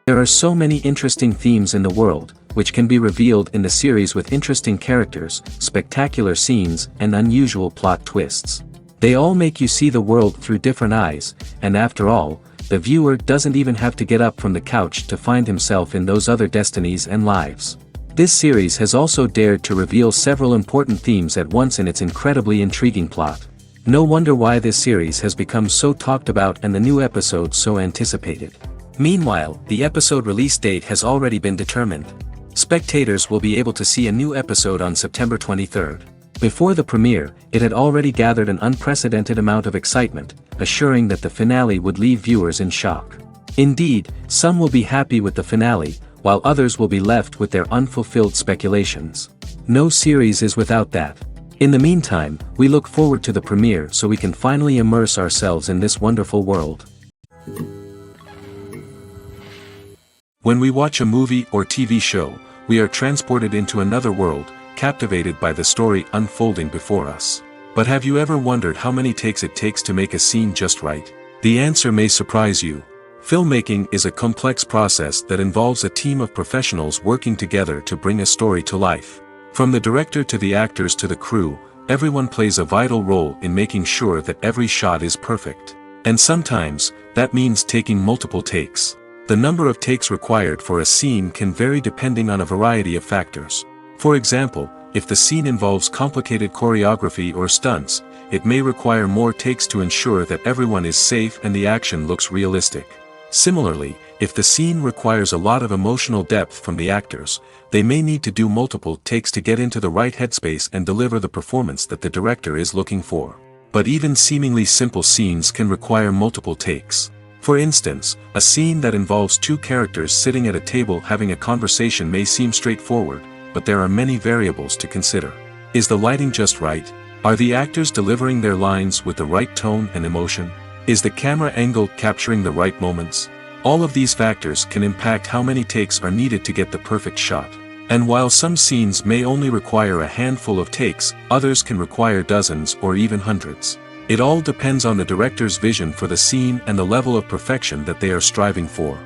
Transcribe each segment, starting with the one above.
There are so many interesting themes in the world, which can be revealed in the series with interesting characters, spectacular scenes, and unusual plot twists. They all make you see the world through different eyes, and after all, the viewer doesn't even have to get up from the couch to find himself in those other destinies and lives. This series has also dared to reveal several important themes at once in its incredibly intriguing plot. No wonder why this series has become so talked about and the new episode so anticipated. Meanwhile, the episode release date has already been determined. Spectators will be able to see a new episode on September 23rd. Before the premiere, it had already gathered an unprecedented amount of excitement, assuring that the finale would leave viewers in shock. Indeed, some will be happy with the finale, while others will be left with their unfulfilled speculations. No series is without that. In the meantime, we look forward to the premiere so we can finally immerse ourselves in this wonderful world. When we watch a movie or TV show, we are transported into another world, captivated by the story unfolding before us. But have you ever wondered how many takes it takes to make a scene just right? The answer may surprise you. Filmmaking is a complex process that involves a team of professionals working together to bring a story to life. From the director to the actors to the crew, everyone plays a vital role in making sure that every shot is perfect. And sometimes, that means taking multiple takes. The number of takes required for a scene can vary depending on a variety of factors. For example, if the scene involves complicated choreography or stunts, it may require more takes to ensure that everyone is safe and the action looks realistic. Similarly, if the scene requires a lot of emotional depth from the actors, they may need to do multiple takes to get into the right headspace and deliver the performance that the director is looking for. But even seemingly simple scenes can require multiple takes. For instance, a scene that involves two characters sitting at a table having a conversation may seem straightforward, but there are many variables to consider. Is the lighting just right? Are the actors delivering their lines with the right tone and emotion? Is the camera angle capturing the right moments? All of these factors can impact how many takes are needed to get the perfect shot. And while some scenes may only require a handful of takes, others can require dozens or even hundreds. It all depends on the director's vision for the scene and the level of perfection that they are striving for.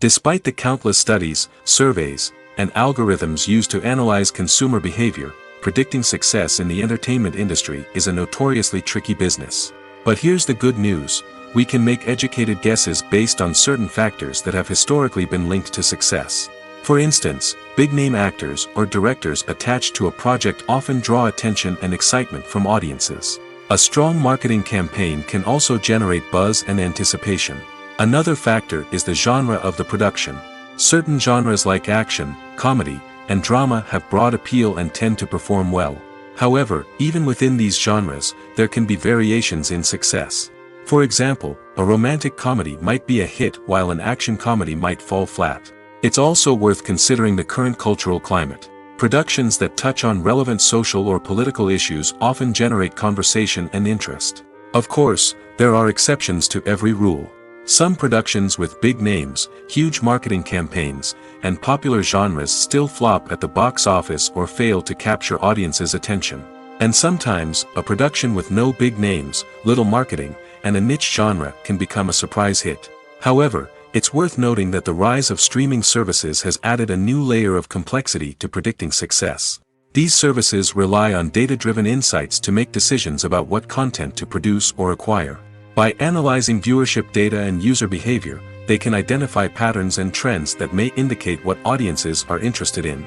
Despite the countless studies, surveys, and algorithms used to analyze consumer behavior, predicting success in the entertainment industry is a notoriously tricky business. But here's the good news: we can make educated guesses based on certain factors that have historically been linked to success. For instance, big-name actors or directors attached to a project often draw attention and excitement from audiences. A strong marketing campaign can also generate buzz and anticipation. Another factor is the genre of the production. Certain genres like action, comedy, and drama have broad appeal and tend to perform well. However, even within these genres, there can be variations in success. For example, a romantic comedy might be a hit while an action comedy might fall flat. It's also worth considering the current cultural climate. Productions that touch on relevant social or political issues often generate conversation and interest. Of course, there are exceptions to every rule. Some productions with big names, huge marketing campaigns, and popular genres still flop at the box office or fail to capture audiences' attention. And sometimes, a production with no big names, little marketing, and a niche genre can become a surprise hit. However, it's worth noting that the rise of streaming services has added a new layer of complexity to predicting success. These services rely on data-driven insights to make decisions about what content to produce or acquire. By analyzing viewership data and user behavior, they can identify patterns and trends that may indicate what audiences are interested in.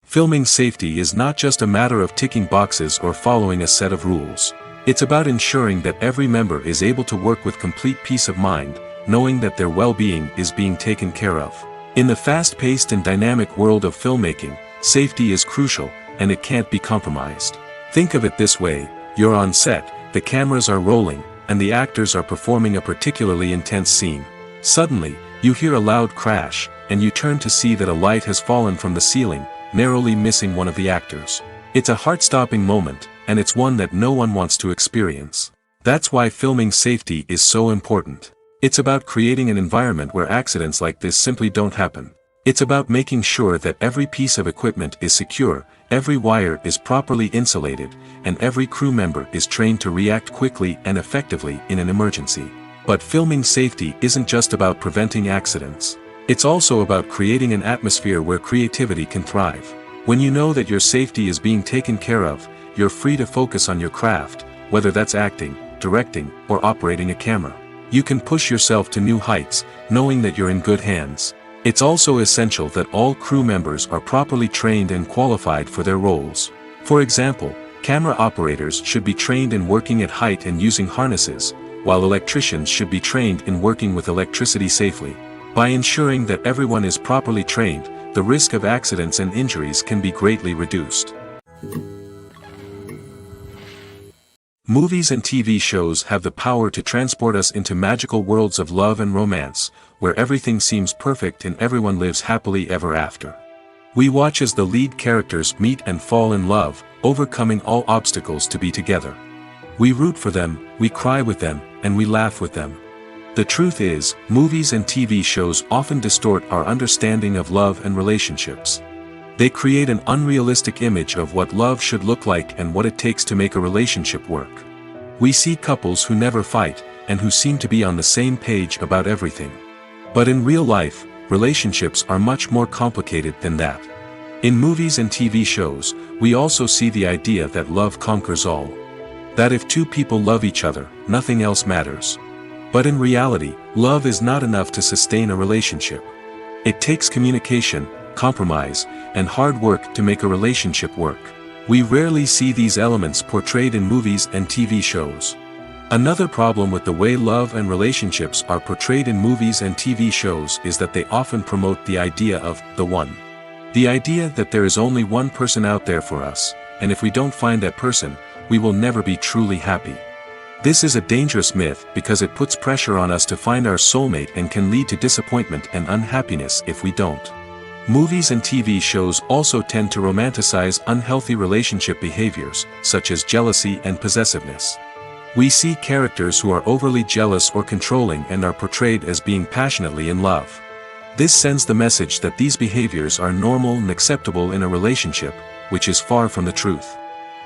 Filming safety is not just a matter of ticking boxes or following a set of rules. It's about ensuring that every member is able to work with complete peace of mind, knowing that their well-being is being taken care of. In the fast-paced and dynamic world of filmmaking, safety is crucial, and it can't be compromised. Think of it this way: you're on set, the cameras are rolling, and the actors are performing a particularly intense scene. Suddenly, you hear a loud crash, and you turn to see that a light has fallen from the ceiling, narrowly missing one of the actors. It's a heart-stopping moment, and it's one that no one wants to experience. That's why filming safety is so important. It's about creating an environment where accidents like this simply don't happen. It's about making sure that every piece of equipment is secure, every wire is properly insulated, and every crew member is trained to react quickly and effectively in an emergency. But filming safety isn't just about preventing accidents. It's also about creating an atmosphere where creativity can thrive. When you know that your safety is being taken care of, you're free to focus on your craft, whether that's acting, directing, or operating a camera. You can push yourself to new heights, knowing that you're in good hands. It's also essential that all crew members are properly trained and qualified for their roles. For example, camera operators should be trained in working at height and using harnesses, while electricians should be trained in working with electricity safely. By ensuring that everyone is properly trained, the risk of accidents and injuries can be greatly reduced. Movies and TV shows have the power to transport us into magical worlds of love and romance, where everything seems perfect and everyone lives happily ever after. We watch as the lead characters meet and fall in love, overcoming all obstacles to be together. We root for them, we cry with them, and we laugh with them. The truth is, movies and TV shows often distort our understanding of love and relationships. They create an unrealistic image of what love should look like and what it takes to make a relationship work. We see couples who never fight, and who seem to be on the same page about everything. But in real life, relationships are much more complicated than that. In movies and TV shows, we also see the idea that love conquers all. That if two people love each other, nothing else matters. But in reality, love is not enough to sustain a relationship. It takes communication, compromise, and hard work to make a relationship work. We rarely see these elements portrayed in movies and TV shows. Another problem with the way love and relationships are portrayed in movies and TV shows is that they often promote the idea of the one. The idea that there is only one person out there for us, and if we don't find that person, we will never be truly happy. This is a dangerous myth because it puts pressure on us to find our soulmate and can lead to disappointment and unhappiness if we don't. Movies and TV shows also tend to romanticize unhealthy relationship behaviors, such as jealousy and possessiveness. We see characters who are overly jealous or controlling and are portrayed as being passionately in love. This sends the message that these behaviors are normal and acceptable in a relationship, which is far from the truth.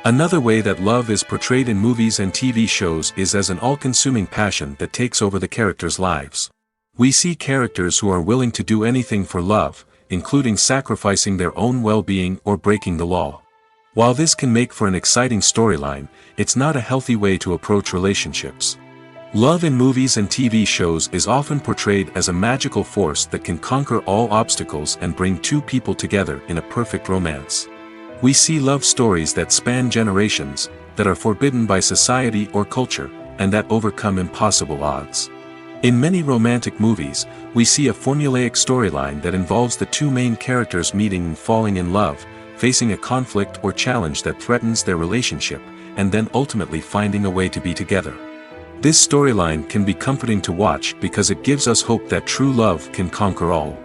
Another way that love is portrayed in movies and TV shows is as an all-consuming passion that takes over the characters' lives. We see characters who are willing to do anything for love, including sacrificing their own well-being or breaking the law. While this can make for an exciting storyline, it's not a healthy way to approach relationships. Love in movies and TV shows is often portrayed as a magical force that can conquer all obstacles and bring two people together in a perfect romance. We see love stories that span generations, that are forbidden by society or culture, and that overcome impossible odds. In many romantic movies, we see a formulaic storyline that involves the two main characters meeting and falling in love, facing a conflict or challenge that threatens their relationship, and then ultimately finding a way to be together. This storyline can be comforting to watch because it gives us hope that true love can conquer all.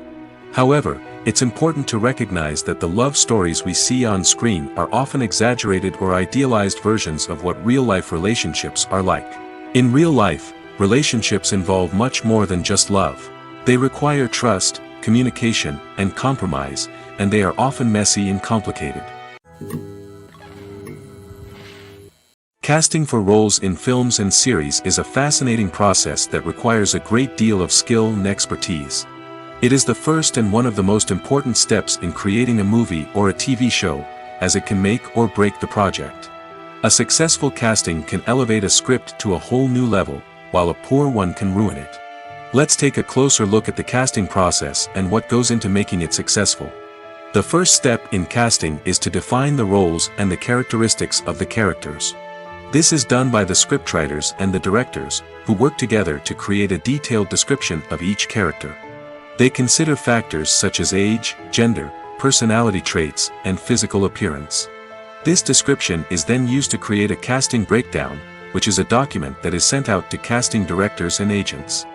However, it's important to recognize that the love stories we see on screen are often exaggerated or idealized versions of what real-life relationships are like. In real life, relationships involve much more than just love. They require trust, communication, and compromise, and they are often messy and complicated. Casting for roles in films and series is a fascinating process that requires a great deal of skill and expertise. It is the first and one of the most important steps in creating a movie or a TV show, as it can make or break the project. A successful casting can elevate a script to a whole new level, while a poor one can ruin it. Let's take a closer look at the casting process and what goes into making it successful. The first step in casting is to define the roles and the characteristics of the characters. This is done by the scriptwriters and the directors, who work together to create a detailed description of each character. They consider factors such as age, gender, personality traits, and physical appearance. This description is then used to create a casting breakdown, which is a document that is sent out to casting directors and agents.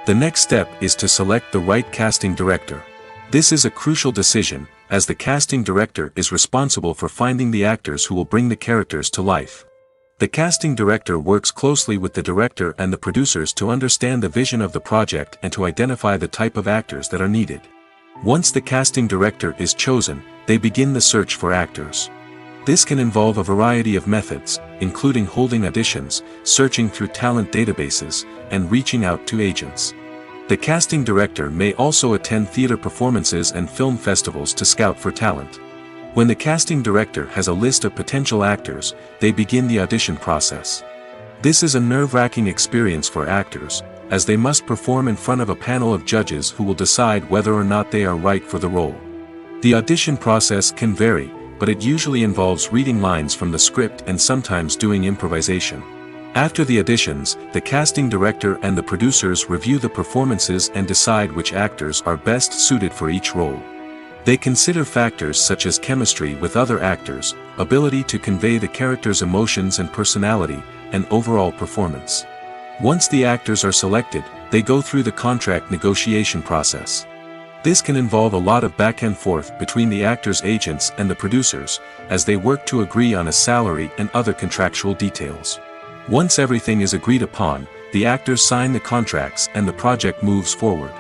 The next step is to select the right casting director. This is a crucial decision, as the casting director is responsible for finding the actors who will bring the characters to life. The casting director works closely with the director and the producers to understand the vision of the project and to identify the type of actors that are needed. Once the casting director is chosen, they begin the search for actors. This can involve a variety of methods, including holding auditions, searching through talent databases, and reaching out to agents. The casting director may also attend theater performances and film festivals to scout for talent. When the casting director has a list of potential actors, they begin the audition process. This is a nerve-wracking experience for actors, as they must perform in front of a panel of judges who will decide whether or not they are right for the role. The audition process can vary, but it usually involves reading lines from the script and sometimes doing improvisation. After the auditions, the casting director and the producers review the performances and decide which actors are best suited for each role. They consider factors such as chemistry with other actors, ability to convey the character's emotions and personality, and overall performance. Once the actors are selected, they go through the contract negotiation process. This can involve a lot of back and forth between the actors' agents and the producers, as they work to agree on a salary and other contractual details. Once everything is agreed upon, the actors sign the contracts and the project moves forward.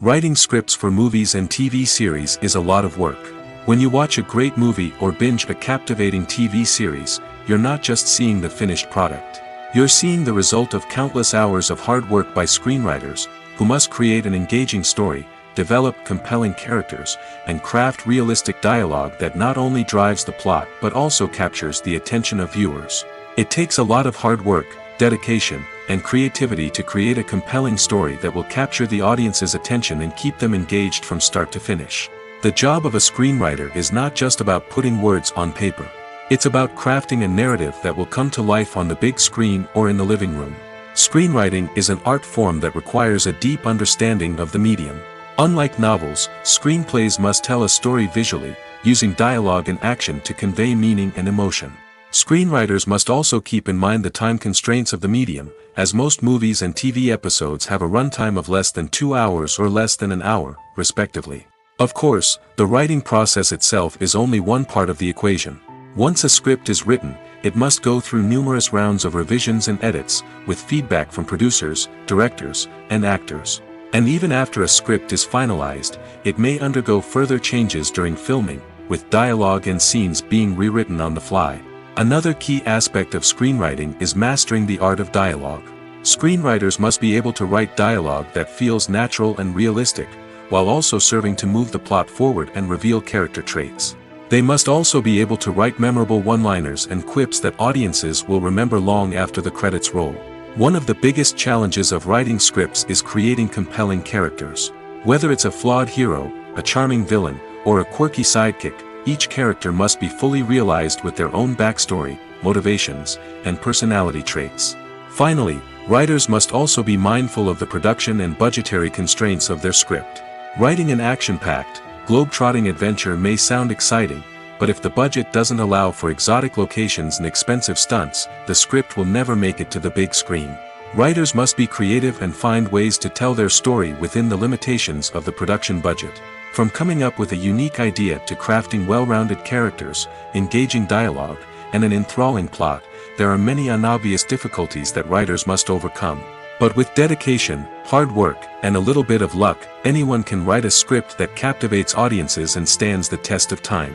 Writing scripts for movies and TV series is a lot of work. When you watch a great movie or binge a captivating TV series, you're not just seeing the finished product. You're seeing the result of countless hours of hard work by screenwriters, who must create an engaging story, develop compelling characters, and craft realistic dialogue that not only drives the plot but also captures the attention of viewers. It takes a lot of hard work, dedication, and creativity to create a compelling story that will capture the audience's attention and keep them engaged from start to finish. The job of a screenwriter is not just about putting words on paper. It's about crafting a narrative that will come to life on the big screen or in the living room. Screenwriting is an art form that requires a deep understanding of the medium. Unlike novels, screenplays must tell a story visually, using dialogue and action to convey meaning and emotion. Screenwriters must also keep in mind the time constraints of the medium, as most movies and TV episodes have a runtime of less than 2 hours or less than an hour, respectively. Of course, the writing process itself is only one part of the equation. Once a script is written, it must go through numerous rounds of revisions and edits, with feedback from producers, directors, and actors. And even after a script is finalized, it may undergo further changes during filming, with dialogue and scenes being rewritten on the fly. Another key aspect of screenwriting is mastering the art of dialogue. Screenwriters must be able to write dialogue that feels natural and realistic, while also serving to move the plot forward and reveal character traits. They must also be able to write memorable one-liners and quips that audiences will remember long after the credits roll. One of the biggest challenges of writing scripts is creating compelling characters. Whether it's a flawed hero, a charming villain, or a quirky sidekick, each character must be fully realized with their own backstory, motivations, and personality traits. Finally, writers must also be mindful of the production and budgetary constraints of their script. Writing an action-packed, globe-trotting adventure may sound exciting, but if the budget doesn't allow for exotic locations and expensive stunts, the script will never make it to the big screen. Writers must be creative and find ways to tell their story within the limitations of the production budget. From coming up with a unique idea to crafting well-rounded characters, engaging dialogue, and an enthralling plot, there are many unobvious difficulties that writers must overcome. But with dedication, hard work, and a little bit of luck, anyone can write a script that captivates audiences and stands the test of time.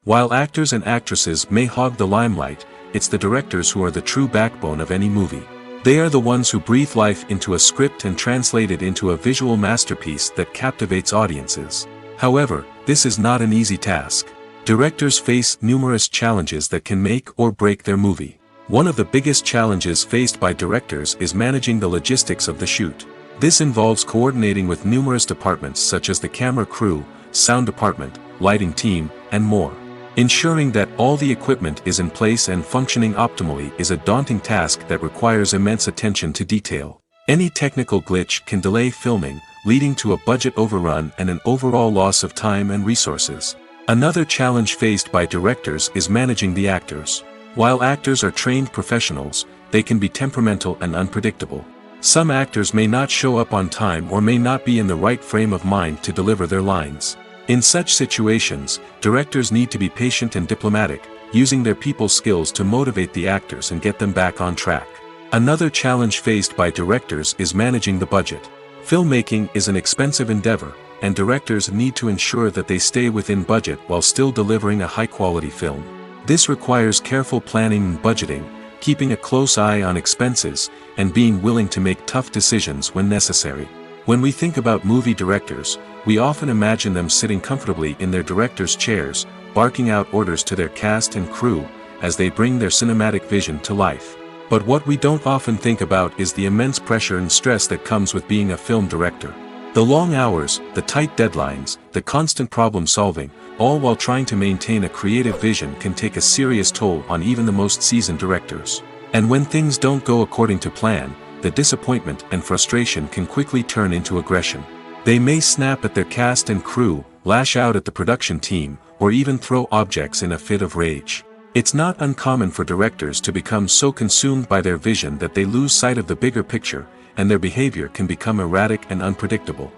While actors and actresses may hog the limelight, it's the directors who are the true backbone of any movie. They are the ones who breathe life into a script and translate it into a visual masterpiece that captivates audiences. However, this is not an easy task. Directors face numerous challenges that can make or break their movie. One of the biggest challenges faced by directors is managing the logistics of the shoot. This involves coordinating with numerous departments such as the camera crew, sound department, lighting team, and more. Ensuring that all the equipment is in place and functioning optimally is a daunting task that requires immense attention to detail. Any technical glitch can delay filming, leading to a budget overrun and an overall loss of time and resources. Another challenge faced by directors is managing the actors. While actors are trained professionals, they can be temperamental and unpredictable. Some actors may not show up on time or may not be in the right frame of mind to deliver their lines. In such situations, directors need to be patient and diplomatic, using their people skills to motivate the actors and get them back on track. Another challenge faced by directors is managing the budget. Filmmaking is an expensive endeavor, and directors need to ensure that they stay within budget while still delivering a high-quality film. This requires careful planning and budgeting, keeping a close eye on expenses, and being willing to make tough decisions when necessary. When we think about movie directors, we often imagine them sitting comfortably in their director's chairs, barking out orders to their cast and crew, as they bring their cinematic vision to life. But what we don't often think about is the immense pressure and stress that comes with being a film director. The long hours, the tight deadlines, the constant problem solving, all while trying to maintain a creative vision can take a serious toll on even the most seasoned directors. And when things don't go according to plan, the disappointment and frustration can quickly turn into aggression. They may snap at their cast and crew, lash out at the production team, or even throw objects in a fit of rage. It's not uncommon for directors to become so consumed by their vision that they lose sight of the bigger picture, and their behavior can become erratic and unpredictable.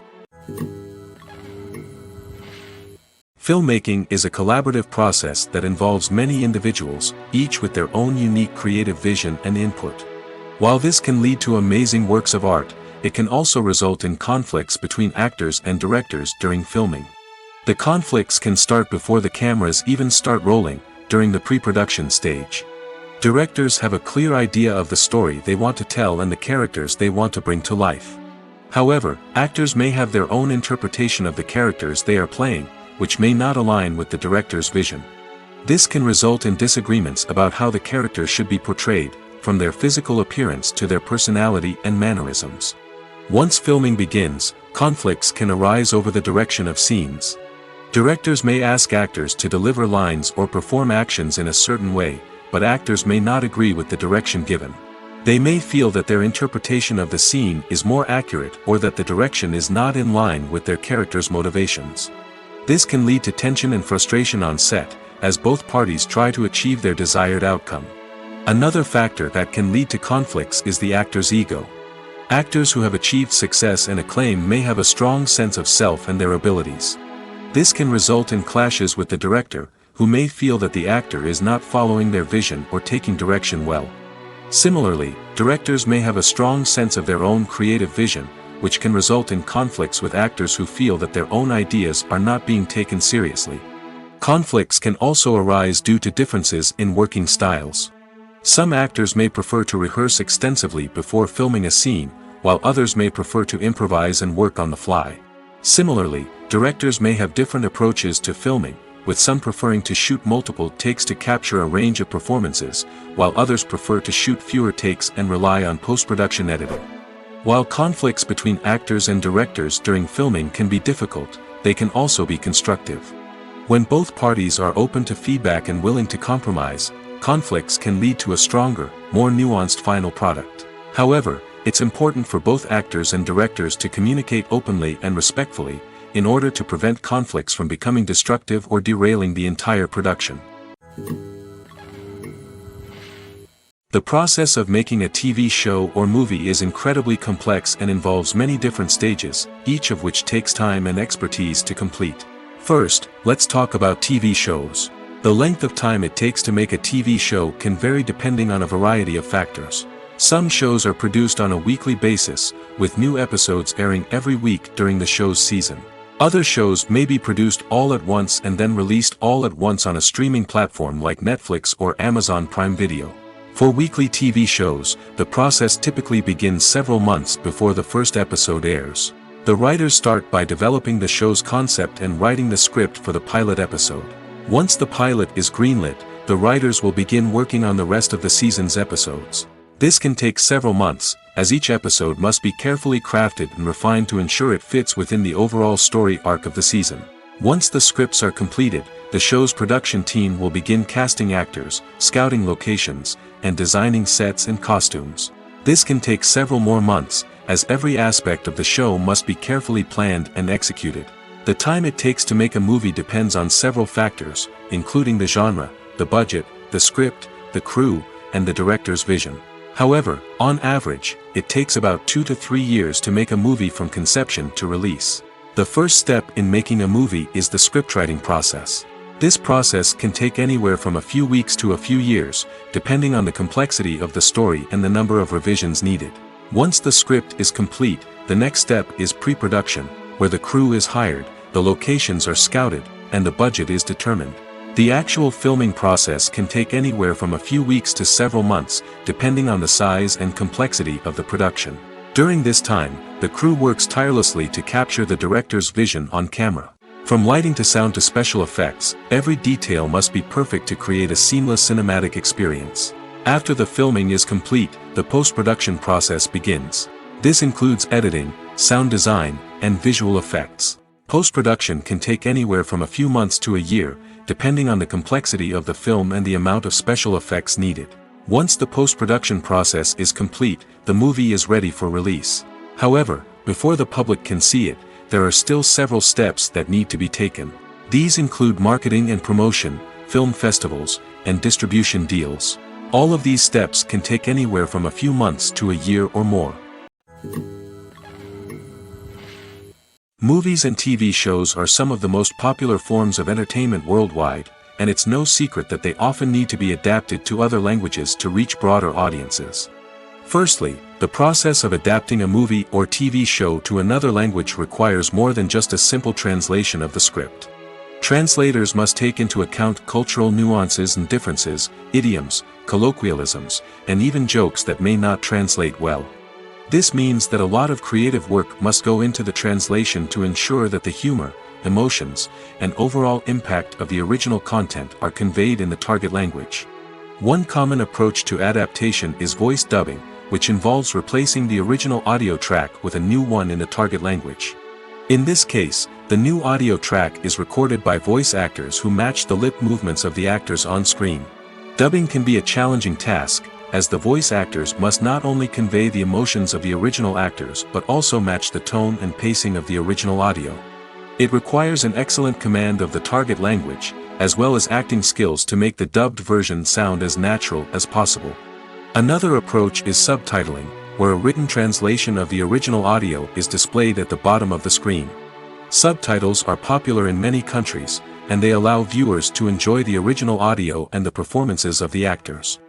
Filmmaking is a collaborative process that involves many individuals, each with their own unique creative vision and input. While this can lead to amazing works of art, it can also result in conflicts between actors and directors during filming. The conflicts can start before the cameras even start rolling, during the pre-production stage. Directors have a clear idea of the story they want to tell and the characters they want to bring to life. However, actors may have their own interpretation of the characters they are playing, which may not align with the director's vision. This can result in disagreements about how the characters should be portrayed, from their physical appearance to their personality and mannerisms. Once filming begins, conflicts can arise over the direction of scenes. Directors may ask actors to deliver lines or perform actions in a certain way, but actors may not agree with the direction given. They may feel that their interpretation of the scene is more accurate or that the direction is not in line with their character's motivations. This can lead to tension and frustration on set, as both parties try to achieve their desired outcome. Another factor that can lead to conflicts is the actor's ego. Actors who have achieved success and acclaim may have a strong sense of self and their abilities. This can result in clashes with the director, who may feel that the actor is not following their vision or taking direction well. Similarly, directors may have a strong sense of their own creative vision, which can result in conflicts with actors who feel that their own ideas are not being taken seriously. Conflicts can also arise due to differences in working styles. Some actors may prefer to rehearse extensively before filming a scene, while others may prefer to improvise and work on the fly. Similarly, directors may have different approaches to filming, with some preferring to shoot multiple takes to capture a range of performances, while others prefer to shoot fewer takes and rely on post-production editing. While conflicts between actors and directors during filming can be difficult, they can also be constructive. When both parties are open to feedback and willing to compromise, conflicts can lead to a stronger, more nuanced final product. However, it's important for both actors and directors to communicate openly and respectfully, in order to prevent conflicts from becoming destructive or derailing the entire production. The process of making a TV show or movie is incredibly complex and involves many different stages, each of which takes time and expertise to complete. First, let's talk about TV shows. The length of time it takes to make a TV show can vary depending on a variety of factors. Some shows are produced on a weekly basis, with new episodes airing every week during the show's season. Other shows may be produced all at once and then released all at once on a streaming platform like Netflix or Amazon Prime Video. For weekly TV shows, the process typically begins several months before the first episode airs. The writers start by developing the show's concept and writing the script for the pilot episode. Once the pilot is greenlit, the writers will begin working on the rest of the season's episodes. This can take several months, as each episode must be carefully crafted and refined to ensure it fits within the overall story arc of the season. Once the scripts are completed, the show's production team will begin casting actors, scouting locations, and designing sets and costumes. This can take several more months, as every aspect of the show must be carefully planned and executed. The time it takes to make a movie depends on several factors, including the genre, the budget, the script, the crew, and the director's vision. However, on average, it takes about 2 to 3 years to make a movie from conception to release. The first step in making a movie is the scriptwriting process. This process can take anywhere from a few weeks to a few years, depending on the complexity of the story and the number of revisions needed. Once the script is complete, the next step is pre-production, where the crew is hired, the locations are scouted, and the budget is determined. The actual filming process can take anywhere from a few weeks to several months, depending on the size and complexity of the production. During this time, the crew works tirelessly to capture the director's vision on camera. From lighting to sound to special effects, every detail must be perfect to create a seamless cinematic experience. After the filming is complete, the post-production process begins. This includes editing, sound design, and visual effects. Post-production can take anywhere from a few months to a year, depending on the complexity of the film and the amount of special effects needed. Once the post-production process is complete, the movie is ready for release. However, before the public can see it, there are still several steps that need to be taken. These include marketing and promotion, film festivals, and distribution deals. All of these steps can take anywhere from a few months to a year or more. Movies and TV shows are some of the most popular forms of entertainment worldwide, and it's no secret that they often need to be adapted to other languages to reach broader audiences. Firstly, the process of adapting a movie or TV show to another language requires more than just a simple translation of the script. Translators must take into account cultural nuances and differences, idioms, colloquialisms, and even jokes that may not translate well. This means that a lot of creative work must go into the translation to ensure that the humor, emotions, and overall impact of the original content are conveyed in the target language. One common approach to adaptation is voice dubbing, which involves replacing the original audio track with a new one in the target language. In this case, the new audio track is recorded by voice actors who match the lip movements of the actors on screen. Dubbing can be a challenging task, as the voice actors must not only convey the emotions of the original actors but also match the tone and pacing of the original audio. It requires an excellent command of the target language, as well as acting skills to make the dubbed version sound as natural as possible. Another approach is subtitling, where a written translation of the original audio is displayed at the bottom of the screen. Subtitles are popular in many countries, and they allow viewers to enjoy the original audio and the performances of the actors.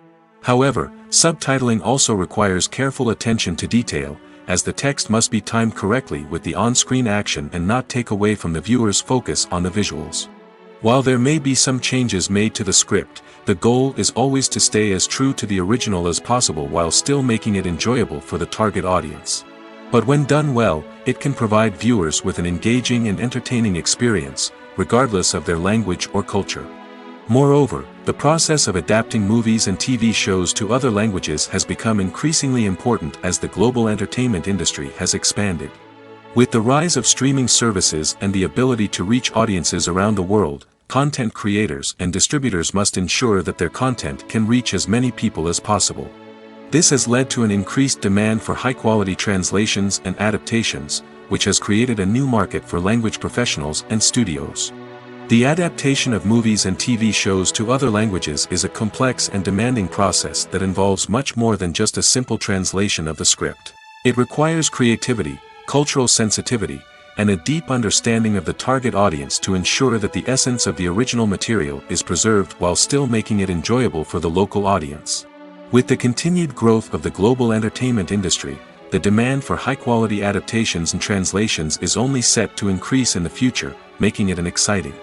However, subtitling also requires careful attention to detail, as the text must be timed correctly with the on-screen action and not take away from the viewer's focus on the visuals. While there may be some changes made to the script, the goal is always to stay as true to the original as possible while still making it enjoyable for the target audience. But when done well, it can provide viewers with an engaging and entertaining experience, regardless of their language or culture. Moreover, the process of adapting movies and TV shows to other languages has become increasingly important as the global entertainment industry has expanded. With the rise of streaming services and the ability to reach audiences around the world, content creators and distributors must ensure that their content can reach as many people as possible. This has led to an increased demand for high-quality translations and adaptations, which has created a new market for language professionals and studios. The adaptation of movies and TV shows to other languages is a complex and demanding process that involves much more than just a simple translation of the script. It requires creativity, cultural sensitivity, and a deep understanding of the target audience to ensure that the essence of the original material is preserved while still making it enjoyable for the local audience. With the continued growth of the global entertainment industry, the demand for high-quality adaptations and translations is only set to increase in the future, making it exciting.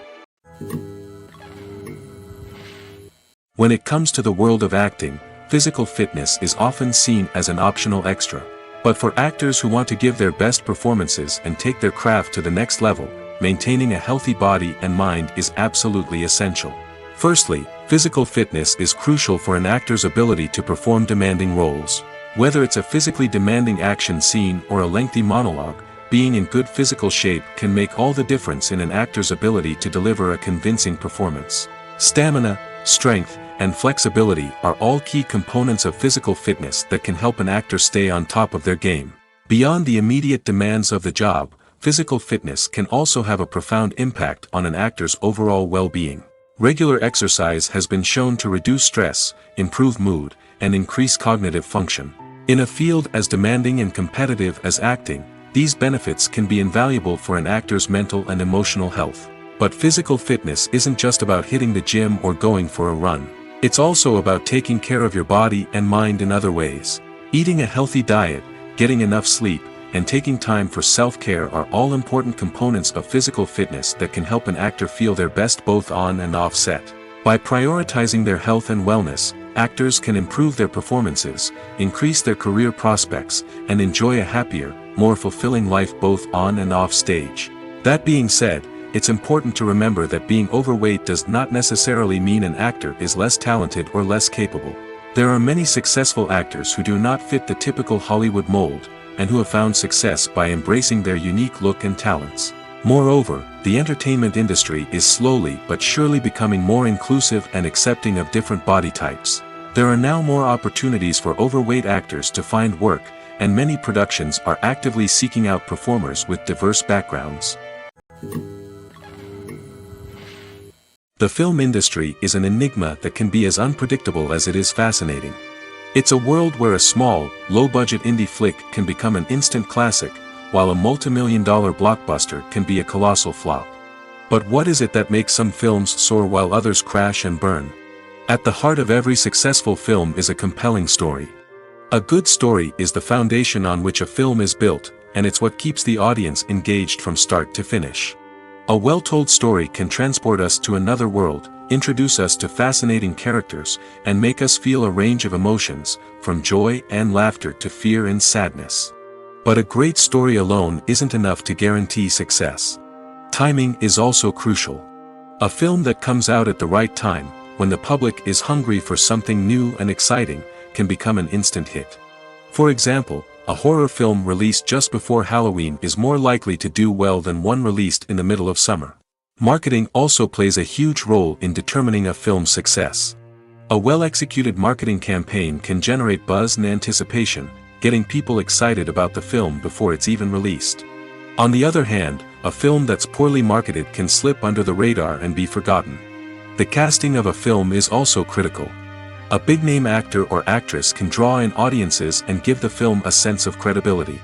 When it comes to the world of acting, physical fitness is often seen as an optional extra. But for actors who want to give their best performances and take their craft to the next level, maintaining a healthy body and mind is absolutely essential. Firstly, physical fitness is crucial for an actor's ability to perform demanding roles. Whether it's a physically demanding action scene or a lengthy monologue, being in good physical shape can make all the difference in an actor's ability to deliver a convincing performance. Stamina, strength, and flexibility are all key components of physical fitness that can help an actor stay on top of their game. Beyond the immediate demands of the job, physical fitness can also have a profound impact on an actor's overall well-being. Regular exercise has been shown to reduce stress, improve mood, and increase cognitive function. In a field as demanding and competitive as acting, these benefits can be invaluable for an actor's mental and emotional health. But physical fitness isn't just about hitting the gym or going for a run. It's also about taking care of your body and mind in other ways. Eating a healthy diet, getting enough sleep, and taking time for self-care are all important components of physical fitness that can help an actor feel their best both on and off set. By prioritizing their health and wellness, actors can improve their performances, increase their career prospects, and enjoy a happier, more fulfilling life both on and off stage. That being said, it's important to remember that being overweight does not necessarily mean an actor is less talented or less capable. There are many successful actors who do not fit the typical Hollywood mold, and who have found success by embracing their unique look and talents. Moreover, the entertainment industry is slowly but surely becoming more inclusive and accepting of different body types. There are now more opportunities for overweight actors to find work, and many productions are actively seeking out performers with diverse backgrounds. The film industry is an enigma that can be as unpredictable as it is fascinating. It's a world where a small, low-budget indie flick can become an instant classic, while a multi-million-dollar blockbuster can be a colossal flop. But what is it that makes some films soar while others crash and burn? At the heart of every successful film is a compelling story. A good story is the foundation on which a film is built, and it's what keeps the audience engaged from start to finish. A well-told story can transport us to another world, introduce us to fascinating characters, and make us feel a range of emotions, from joy and laughter to fear and sadness. But a great story alone isn't enough to guarantee success. Timing is also crucial. A film that comes out at the right time, when the public is hungry for something new and exciting, can become an instant hit. For example, a horror film released just before Halloween is more likely to do well than one released in the middle of summer. Marketing also plays a huge role in determining a film's success. A well-executed marketing campaign can generate buzz and anticipation, getting people excited about the film before it's even released. On the other hand, a film that's poorly marketed can slip under the radar and be forgotten. The casting of a film is also critical. A big-name actor or actress can draw in audiences and give the film a sense of credibility.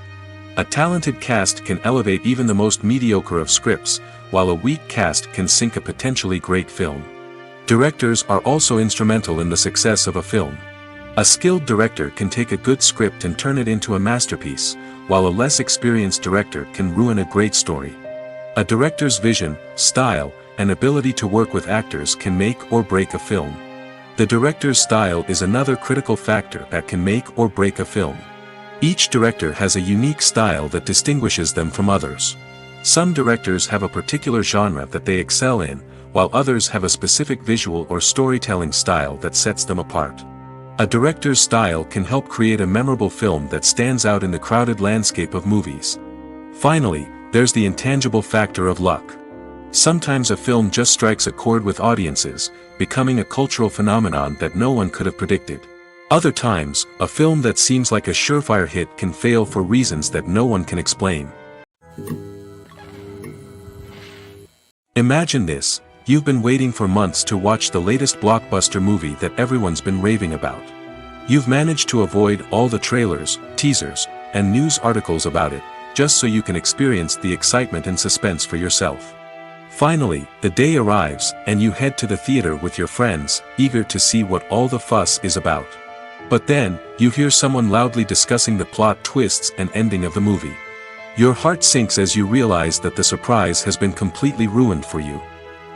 A talented cast can elevate even the most mediocre of scripts, while a weak cast can sink a potentially great film. Directors are also instrumental in the success of a film. A skilled director can take a good script and turn it into a masterpiece, while a less experienced director can ruin a great story. A director's vision, style, and ability to work with actors can make or break a film. The director's style is another critical factor that can make or break a film. Each director has a unique style that distinguishes them from others. Some directors have a particular genre that they excel in, while others have a specific visual or storytelling style that sets them apart. A director's style can help create a memorable film that stands out in the crowded landscape of movies. Finally, there's the intangible factor of luck. Sometimes a film just strikes a chord with audiences, becoming a cultural phenomenon that no one could have predicted. Other times, a film that seems like a surefire hit can fail for reasons that no one can explain. Imagine this: you've been waiting for months to watch the latest blockbuster movie that everyone's been raving about. You've managed to avoid all the trailers, teasers, and news articles about it, just so you can experience the excitement and suspense for yourself. Finally, the day arrives, and you head to the theater with your friends, eager to see what all the fuss is about. But then, you hear someone loudly discussing the plot twists and ending of the movie. Your heart sinks as you realize that the surprise has been completely ruined for you.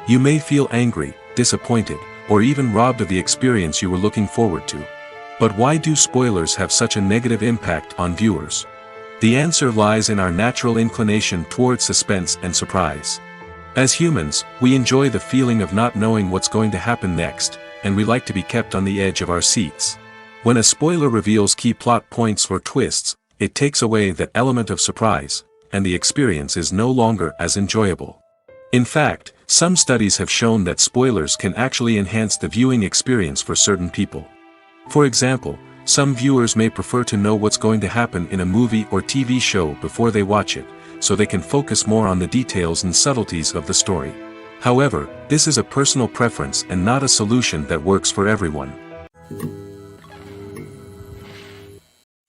You may feel angry, disappointed, or even robbed of the experience you were looking forward to. But why do spoilers have such a negative impact on viewers? The answer lies in our natural inclination towards suspense and surprise. As humans, we enjoy the feeling of not knowing what's going to happen next, and we like to be kept on the edge of our seats. When a spoiler reveals key plot points or twists, it takes away that element of surprise, and the experience is no longer as enjoyable. In fact, some studies have shown that spoilers can actually enhance the viewing experience for certain people. For example, some viewers may prefer to know what's going to happen in a movie or TV show before they watch it, so they can focus more on the details and subtleties of the story. However, this is a personal preference and not a solution that works for everyone.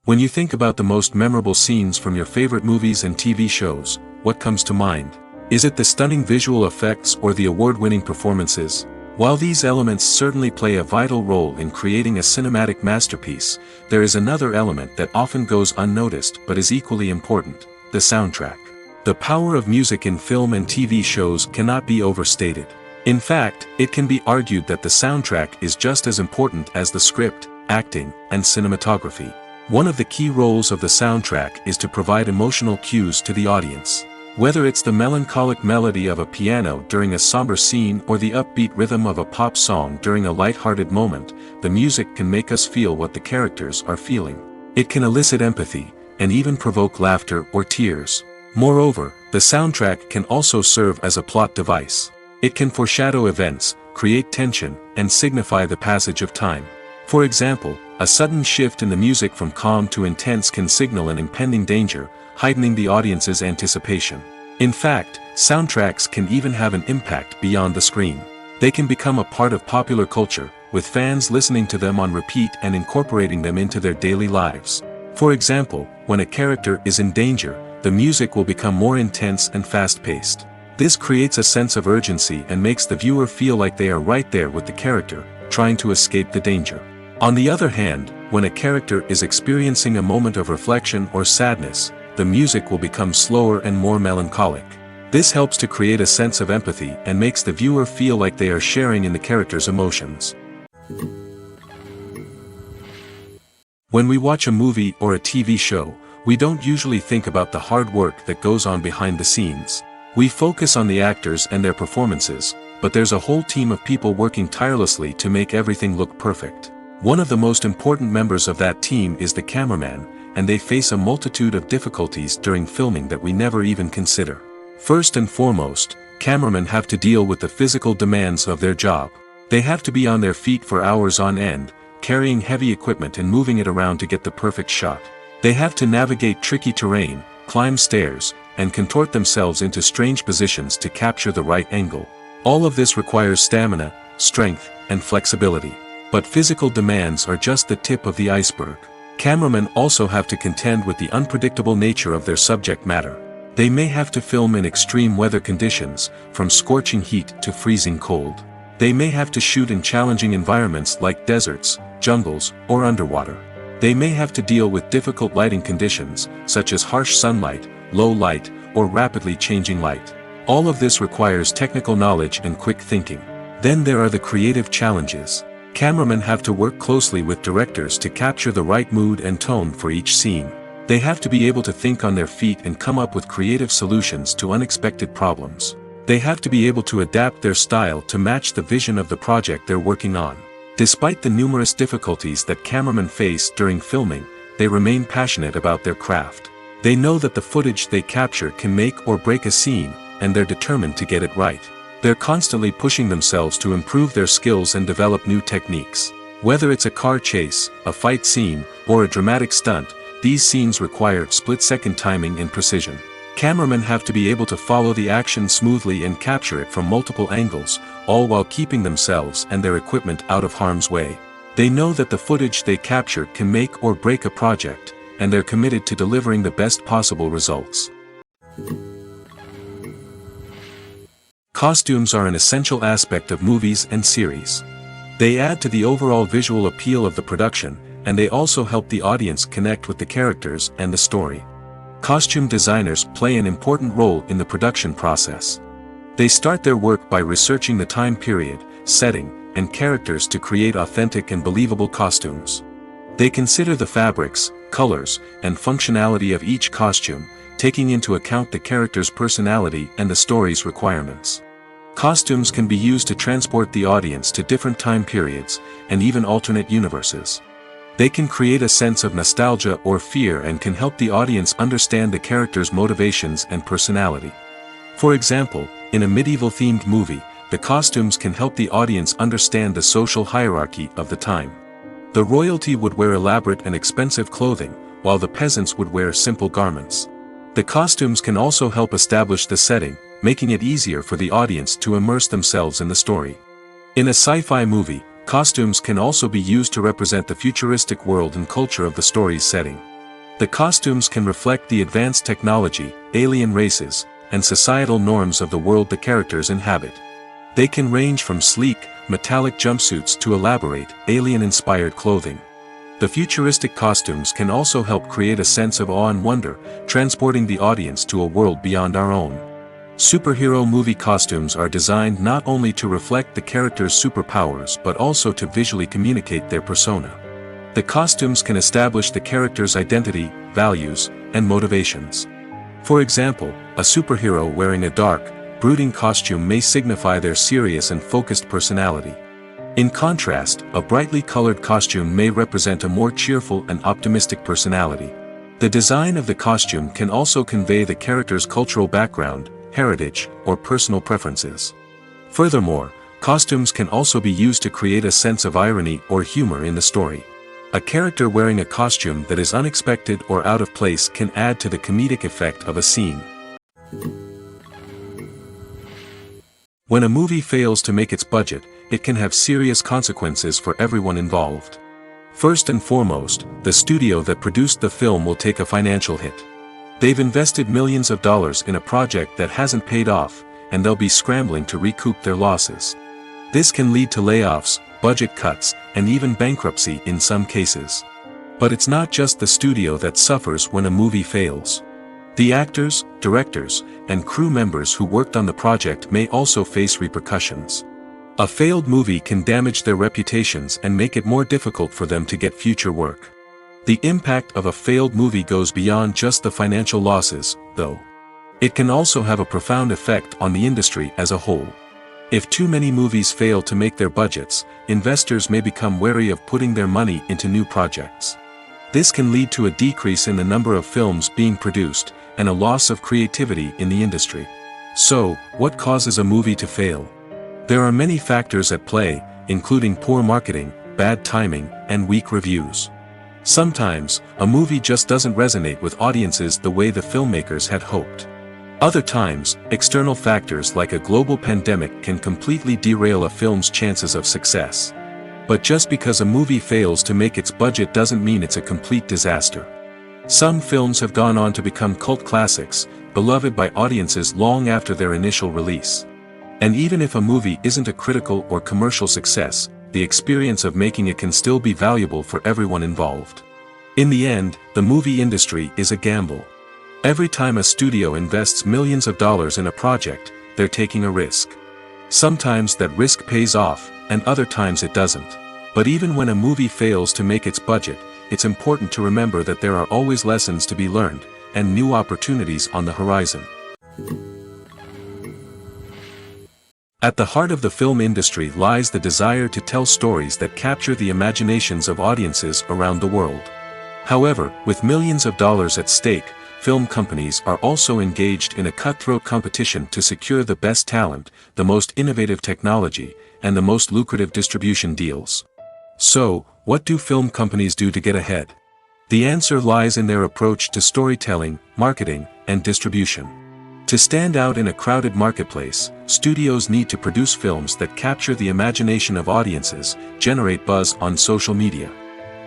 When you think about the most memorable scenes from your favorite movies and TV shows, what comes to mind? Is it the stunning visual effects or the award-winning performances? While these elements certainly play a vital role in creating a cinematic masterpiece, there is another element that often goes unnoticed but is equally important: the soundtrack. The power of music in film and TV shows cannot be overstated. In fact, it can be argued that the soundtrack is just as important as the script, acting, and cinematography. One of the key roles of the soundtrack is to provide emotional cues to the audience. Whether it's the melancholic melody of a piano during a somber scene or the upbeat rhythm of a pop song during a light-hearted moment, the music can make us feel what the characters are feeling. It can elicit empathy, and even provoke laughter or tears. Moreover, the soundtrack can also serve as a plot device. It can foreshadow events, create tension, and signify the passage of time. For example, a sudden shift in the music from calm to intense can signal an impending danger, heightening the audience's anticipation. In fact, soundtracks can even have an impact beyond the screen. They can become a part of popular culture, with fans listening to them on repeat and incorporating them into their daily lives. For example, when a character is in danger, the music will become more intense and fast-paced. This creates a sense of urgency and makes the viewer feel like they are right there with the character, trying to escape the danger. On the other hand, when a character is experiencing a moment of reflection or sadness, the music will become slower and more melancholic. This helps to create a sense of empathy and makes the viewer feel like they are sharing in the character's emotions. When we watch a movie or a TV show, we don't usually think about the hard work that goes on behind the scenes. We focus on the actors and their performances, but there's a whole team of people working tirelessly to make everything look perfect. One of the most important members of that team is the cameraman, and they face a multitude of difficulties during filming that we never even consider. First and foremost, cameramen have to deal with the physical demands of their job. They have to be on their feet for hours on end, carrying heavy equipment and moving it around to get the perfect shot. They have to navigate tricky terrain, climb stairs, and contort themselves into strange positions to capture the right angle. All of this requires stamina, strength, and flexibility. But physical demands are just the tip of the iceberg. Cameramen also have to contend with the unpredictable nature of their subject matter. They may have to film in extreme weather conditions, from scorching heat to freezing cold. They may have to shoot in challenging environments like deserts, jungles, or underwater. They may have to deal with difficult lighting conditions, such as harsh sunlight, low light, or rapidly changing light. All of this requires technical knowledge and quick thinking. Then there are the creative challenges. Cameramen have to work closely with directors to capture the right mood and tone for each scene. They have to be able to think on their feet and come up with creative solutions to unexpected problems. They have to be able to adapt their style to match the vision of the project they're working on. Despite the numerous difficulties that cameramen face during filming, they remain passionate about their craft. They know that the footage they capture can make or break a scene, and they're determined to get it right. They're constantly pushing themselves to improve their skills and develop new techniques. Whether it's a car chase, a fight scene, or a dramatic stunt, these scenes require split-second timing and precision. Cameramen have to be able to follow the action smoothly and capture it from multiple angles, all while keeping themselves and their equipment out of harm's way. They know that the footage they capture can make or break a project, and they're committed to delivering the best possible results. Costumes are an essential aspect of movies and series. They add to the overall visual appeal of the production, and they also help the audience connect with the characters and the story. Costume designers play an important role in the production process. They start their work by researching the time period, setting, and characters to create authentic and believable costumes. They consider the fabrics, colors, and functionality of each costume, taking into account the character's personality and the story's requirements. Costumes can be used to transport the audience to different time periods, and even alternate universes. They can create a sense of nostalgia or fear and can help the audience understand the character's motivations and personality. For example, in a medieval-themed movie, the costumes can help the audience understand the social hierarchy of the time. The royalty would wear elaborate and expensive clothing, while the peasants would wear simple garments. The costumes can also help establish the setting, making it easier for the audience to immerse themselves in the story. In a sci-fi movie, costumes can also be used to represent the futuristic world and culture of the story's setting. The costumes can reflect the advanced technology, alien races, and societal norms of the world the characters inhabit. They can range from sleek, metallic jumpsuits to elaborate, alien-inspired clothing. The futuristic costumes can also help create a sense of awe and wonder, transporting the audience to a world beyond our own. Superhero movie costumes are designed not only to reflect the character's superpowers but also to visually communicate their persona. The costumes can establish the character's identity, values, and motivations. For example, a superhero wearing a dark, brooding costume may signify their serious and focused personality. In contrast, a brightly colored costume may represent a more cheerful and optimistic personality. The design of the costume can also convey the character's cultural background, heritage, or personal preferences. Furthermore, costumes can also be used to create a sense of irony or humor in the story. A character wearing a costume that is unexpected or out of place can add to the comedic effect of a scene. When a movie fails to make its budget, it can have serious consequences for everyone involved. First and foremost, the studio that produced the film will take a financial hit. They've invested millions of dollars in a project that hasn't paid off, and they'll be scrambling to recoup their losses. This can lead to layoffs, budget cuts, and even bankruptcy in some cases. But it's not just the studio that suffers when a movie fails. The actors, directors, and crew members who worked on the project may also face repercussions. A failed movie can damage their reputations and make it more difficult for them to get future work. The impact of a failed movie goes beyond just the financial losses, though. It can also have a profound effect on the industry as a whole. If too many movies fail to make their budgets, investors may become wary of putting their money into new projects. This can lead to a decrease in the number of films being produced, and a loss of creativity in the industry. So, what causes a movie to fail? There are many factors at play, including poor marketing, bad timing, and weak reviews. Sometimes, a movie just doesn't resonate with audiences the way the filmmakers had hoped. Other times, external factors like a global pandemic can completely derail a film's chances of success. But just because a movie fails to make its budget doesn't mean it's a complete disaster. Some films have gone on to become cult classics, beloved by audiences long after their initial release. And even if a movie isn't a critical or commercial success, the experience of making it can still be valuable for everyone involved. In the end, the movie industry is a gamble. Every time a studio invests millions of dollars in a project, they're taking a risk. Sometimes that risk pays off, and other times it doesn't. But even when a movie fails to make its budget, it's important to remember that there are always lessons to be learned, and new opportunities on the horizon. At the heart of the film industry lies the desire to tell stories that capture the imaginations of audiences around the world. However, with millions of dollars at stake, film companies are also engaged in a cutthroat competition to secure the best talent, the most innovative technology, and the most lucrative distribution deals. So, what do film companies do to get ahead? The answer lies in their approach to storytelling, marketing, and distribution. To stand out in a crowded marketplace, studios need to produce films that capture the imagination of audiences, generate buzz on social media.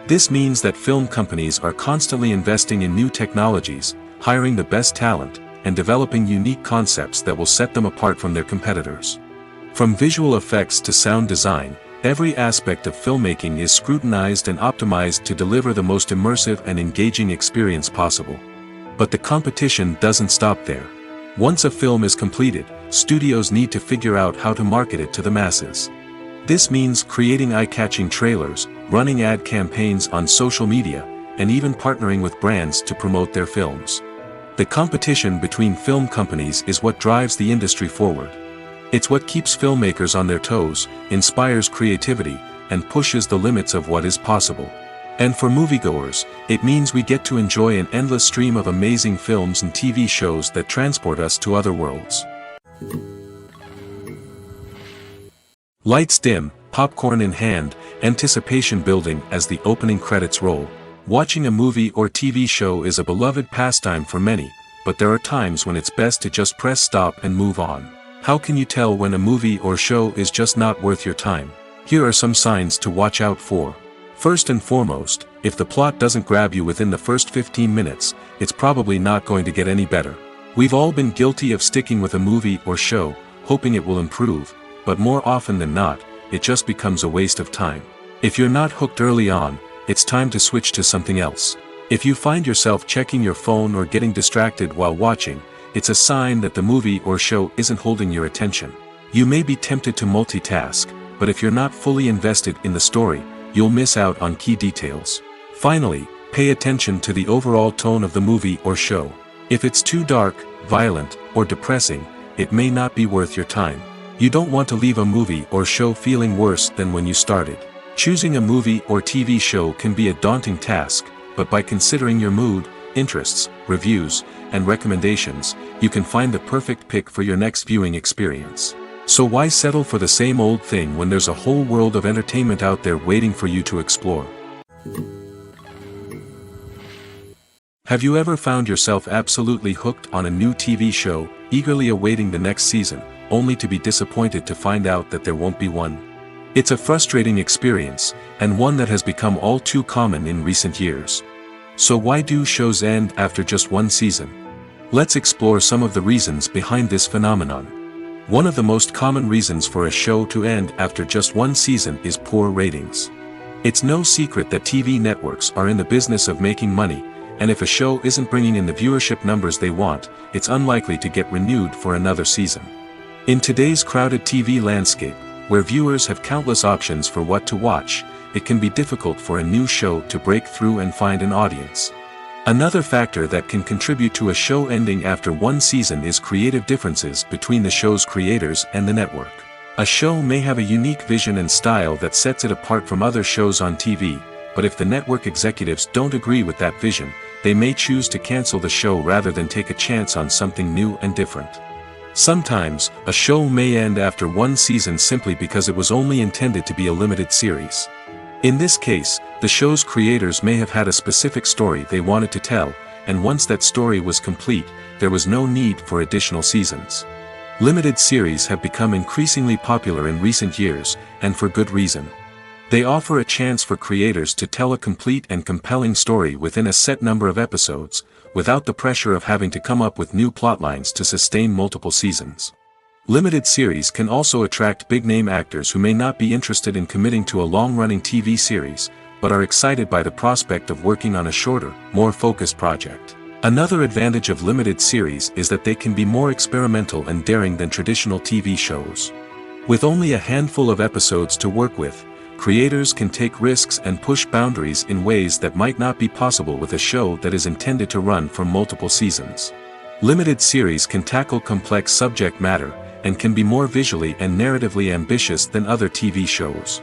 This means that film companies are constantly investing in new technologies, hiring the best talent, and developing unique concepts that will set them apart from their competitors. From visual effects to sound design, every aspect of filmmaking is scrutinized and optimized to deliver the most immersive and engaging experience possible. But the competition doesn't stop there. Once a film is completed, studios need to figure out how to market it to the masses. This means creating eye-catching trailers, running ad campaigns on social media, and even partnering with brands to promote their films. The competition between film companies is what drives the industry forward. It's what keeps filmmakers on their toes, inspires creativity, and pushes the limits of what is possible. And for moviegoers, it means we get to enjoy an endless stream of amazing films and TV shows that transport us to other worlds. Lights dim, popcorn in hand, anticipation building as the opening credits roll. Watching a movie or TV show is a beloved pastime for many, but there are times when it's best to just press stop and move on. How can you tell when a movie or show is just not worth your time? Here are some signs to watch out for. First and foremost, if the plot doesn't grab you within the first 15 minutes, it's probably not going to get any better. We've all been guilty of sticking with a movie or show, hoping it will improve, but more often than not, it just becomes a waste of time. If you're not hooked early on, it's time to switch to something else. If you find yourself checking your phone or getting distracted while watching, it's a sign that the movie or show isn't holding your attention. You may be tempted to multitask, but if you're not fully invested in the story, you'll miss out on key details. Finally, pay attention to the overall tone of the movie or show. If it's too dark, violent, or depressing, it may not be worth your time. You don't want to leave a movie or show feeling worse than when you started. Choosing a movie or TV show can be a daunting task, but by considering your mood, interests, reviews, and recommendations, you can find the perfect pick for your next viewing experience. So why settle for the same old thing when there's a whole world of entertainment out there waiting for you to explore? Have you ever found yourself absolutely hooked on a new TV show, eagerly awaiting the next season, only to be disappointed to find out that there won't be one? It's a frustrating experience, and one that has become all too common in recent years. So why do shows end after just one season? Let's explore some of the reasons behind this phenomenon. One of the most common reasons for a show to end after just one season is poor ratings. It's no secret that TV networks are in the business of making money, and if a show isn't bringing in the viewership numbers they want, it's unlikely to get renewed for another season. In today's crowded TV landscape, where viewers have countless options for what to watch, it can be difficult for a new show to break through and find an audience. Another factor that can contribute to a show ending after one season is creative differences between the show's creators and the network. A show may have a unique vision and style that sets it apart from other shows on TV, but if the network executives don't agree with that vision, they may choose to cancel the show rather than take a chance on something new and different. Sometimes, a show may end after one season simply because it was only intended to be a limited series. In this case, the show's creators may have had a specific story they wanted to tell, and once that story was complete, there was no need for additional seasons. Limited series have become increasingly popular in recent years, and for good reason. They offer a chance for creators to tell a complete and compelling story within a set number of episodes, without the pressure of having to come up with new plotlines to sustain multiple seasons. Limited series can also attract big-name actors who may not be interested in committing to a long-running TV series, but are excited by the prospect of working on a shorter, more focused project. Another advantage of limited series is that they can be more experimental and daring than traditional TV shows. With only a handful of episodes to work with, creators can take risks and push boundaries in ways that might not be possible with a show that is intended to run for multiple seasons. Limited series can tackle complex subject matter, and can be more visually and narratively ambitious than other TV shows.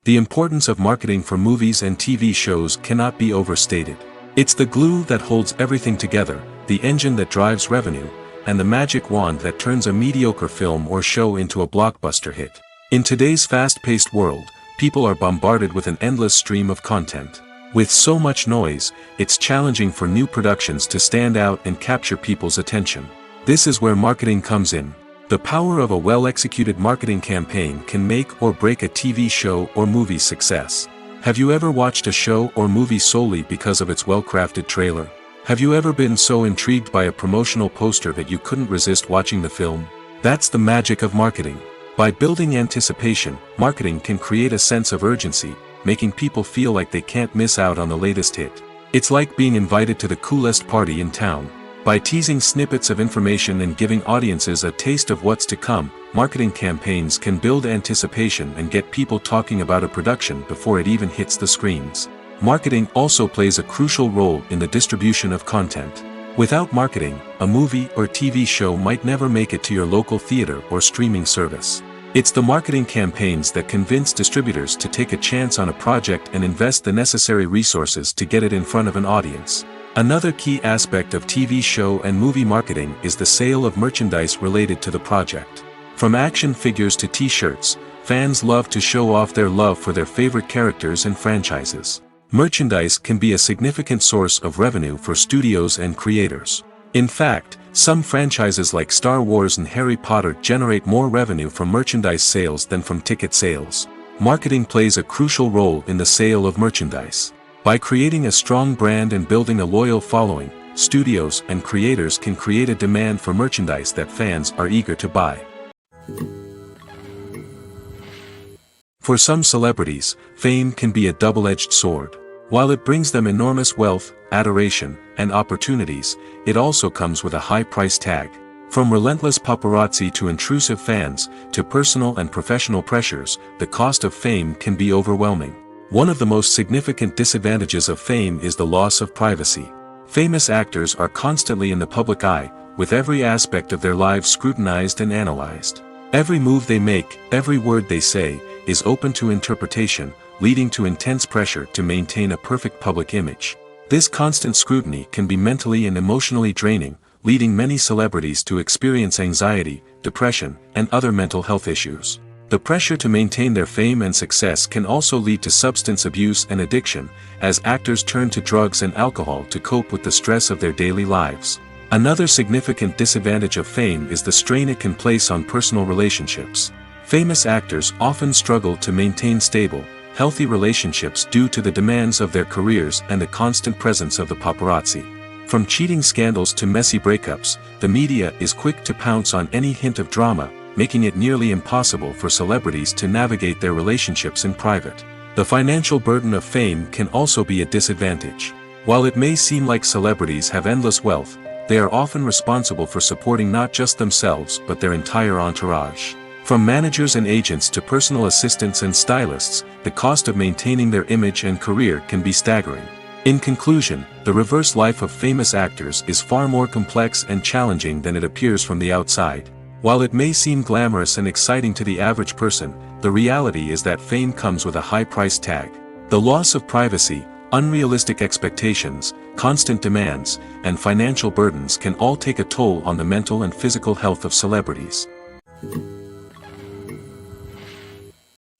The importance of marketing for movies and TV shows cannot be overstated. It's the glue that holds everything together, the engine that drives revenue, and the magic wand that turns a mediocre film or show into a blockbuster hit. In today's fast-paced world, people are bombarded with an endless stream of content. With so much noise, it's challenging for new productions to stand out and capture people's attention. This is where marketing comes in. The power of a well-executed marketing campaign can make or break a TV show or movie's success. Have you ever watched a show or movie solely because of its well-crafted trailer? Have you ever been so intrigued by a promotional poster that you couldn't resist watching the film? That's the magic of marketing. By building anticipation, marketing can create a sense of urgency, making people feel like they can't miss out on the latest hit. It's like being invited to the coolest party in town. By teasing snippets of information and giving audiences a taste of what's to come, marketing campaigns can build anticipation and get people talking about a production before it even hits the screens. Marketing also plays a crucial role in the distribution of content. Without marketing, a movie or TV show might never make it to your local theater or streaming service. It's the marketing campaigns that convince distributors to take a chance on a project and invest the necessary resources to get it in front of an audience. Another key aspect of TV show and movie marketing is the sale of merchandise related to the project. From action figures to t-shirts, fans love to show off their love for their favorite characters and franchises. Merchandise can be a significant source of revenue for studios and creators. In fact, some franchises like Star Wars and Harry Potter generate more revenue from merchandise sales than from ticket sales. Marketing plays a crucial role in the sale of merchandise. By creating a strong brand and building a loyal following, studios and creators can create a demand for merchandise that fans are eager to buy. For some celebrities, fame can be a double-edged sword. While it brings them enormous wealth, adoration, and opportunities, it also comes with a high price tag. From relentless paparazzi to intrusive fans, to personal and professional pressures, the cost of fame can be overwhelming. One of the most significant disadvantages of fame is the loss of privacy. Famous actors are constantly in the public eye, with every aspect of their lives scrutinized and analyzed. Every move they make, every word they say, is open to interpretation, leading to intense pressure to maintain a perfect public image. This constant scrutiny can be mentally and emotionally draining, leading many celebrities to experience anxiety, depression, and other mental health issues. The pressure to maintain their fame and success can also lead to substance abuse and addiction, as actors turn to drugs and alcohol to cope with the stress of their daily lives. Another significant disadvantage of fame is the strain it can place on personal relationships. Famous actors often struggle to maintain stable, healthy relationships due to the demands of their careers and the constant presence of the paparazzi. From cheating scandals to messy breakups, the media is quick to pounce on any hint of drama, making it nearly impossible for celebrities to navigate their relationships in private. The financial burden of fame can also be a disadvantage. While it may seem like celebrities have endless wealth, they are often responsible for supporting not just themselves but their entire entourage. From managers and agents to personal assistants and stylists, the cost of maintaining their image and career can be staggering. In conclusion, the reverse life of famous actors is far more complex and challenging than it appears from the outside. While it may seem glamorous and exciting to the average person, the reality is that fame comes with a high price tag. The loss of privacy, unrealistic expectations, constant demands, and financial burdens can all take a toll on the mental and physical health of celebrities.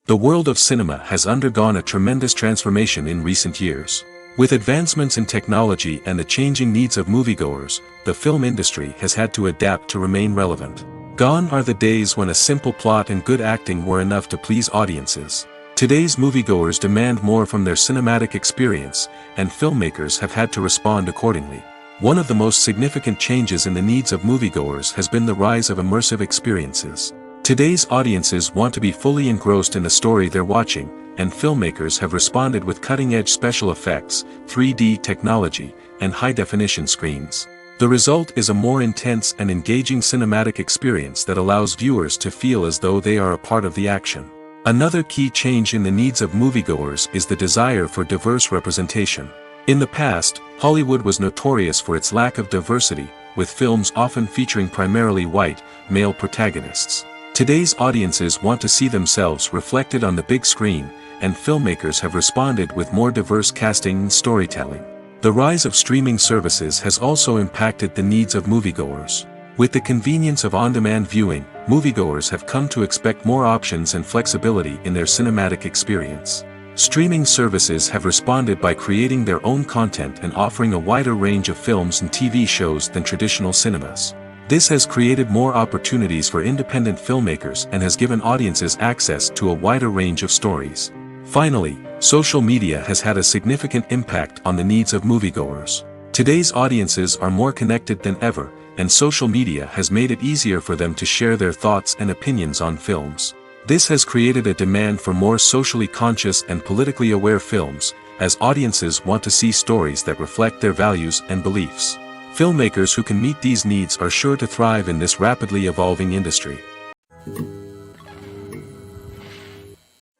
The world of cinema has undergone a tremendous transformation in recent years. With advancements in technology and the changing needs of moviegoers, the film industry has had to adapt to remain relevant. Gone are the days when a simple plot and good acting were enough to please audiences. Today's moviegoers demand more from their cinematic experience, and filmmakers have had to respond accordingly. One of the most significant changes in the needs of moviegoers has been the rise of immersive experiences. Today's audiences want to be fully engrossed in the story they're watching, and filmmakers have responded with cutting-edge special effects, 3D technology, and high-definition screens. The result is a more intense and engaging cinematic experience that allows viewers to feel as though they are a part of the action. Another key change in the needs of moviegoers is the desire for diverse representation. In the past, Hollywood was notorious for its lack of diversity, with films often featuring primarily white, male protagonists. Today's audiences want to see themselves reflected on the big screen, and filmmakers have responded with more diverse casting and storytelling. The rise of streaming services has also impacted the needs of moviegoers. With the convenience of on-demand viewing, moviegoers have come to expect more options and flexibility in their cinematic experience. Streaming services have responded by creating their own content and offering a wider range of films and TV shows than traditional cinemas. This has created more opportunities for independent filmmakers and has given audiences access to a wider range of stories. Finally, social media has had a significant impact on the needs of moviegoers. Today's audiences are more connected than ever, and social media has made it easier for them to share their thoughts and opinions on films. This has created a demand for more socially conscious and politically aware films, as audiences want to see stories that reflect their values and beliefs. Filmmakers who can meet these needs are sure to thrive in this rapidly evolving industry.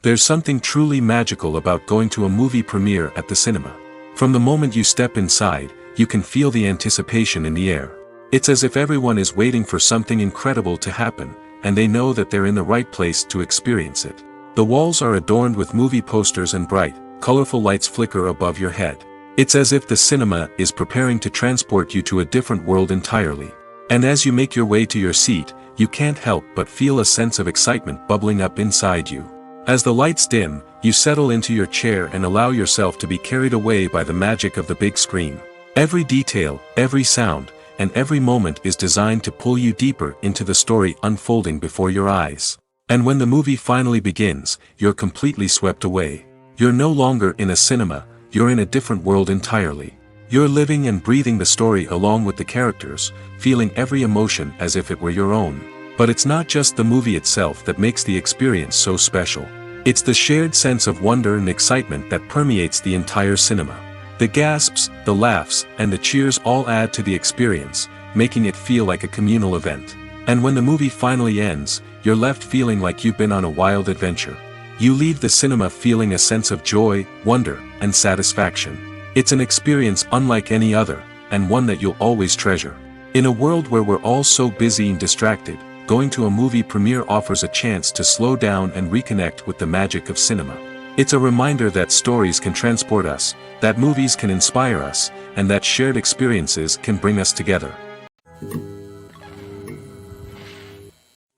There's something truly magical about going to a movie premiere at the cinema. From the moment you step inside, you can feel the anticipation in the air. It's as if everyone is waiting for something incredible to happen, and they know that they're in the right place to experience it. The walls are adorned with movie posters and bright, colorful lights flicker above your head. It's as if the cinema is preparing to transport you to a different world entirely. And as you make your way to your seat, you can't help but feel a sense of excitement bubbling up inside you. As the lights dim, you settle into your chair and allow yourself to be carried away by the magic of the big screen. Every detail, every sound, and every moment is designed to pull you deeper into the story unfolding before your eyes. And when the movie finally begins, you're completely swept away. You're no longer in a cinema, you're in a different world entirely. You're living and breathing the story along with the characters, feeling every emotion as if it were your own. But it's not just the movie itself that makes the experience so special. It's the shared sense of wonder and excitement that permeates the entire cinema. The gasps, the laughs, and the cheers all add to the experience, making it feel like a communal event. And when the movie finally ends, you're left feeling like you've been on a wild adventure. You leave the cinema feeling a sense of joy, wonder, and satisfaction. It's an experience unlike any other, and one that you'll always treasure. In a world where we're all so busy and distracted, going to a movie premiere offers a chance to slow down and reconnect with the magic of cinema. It's a reminder that stories can transport us, that movies can inspire us, and that shared experiences can bring us together.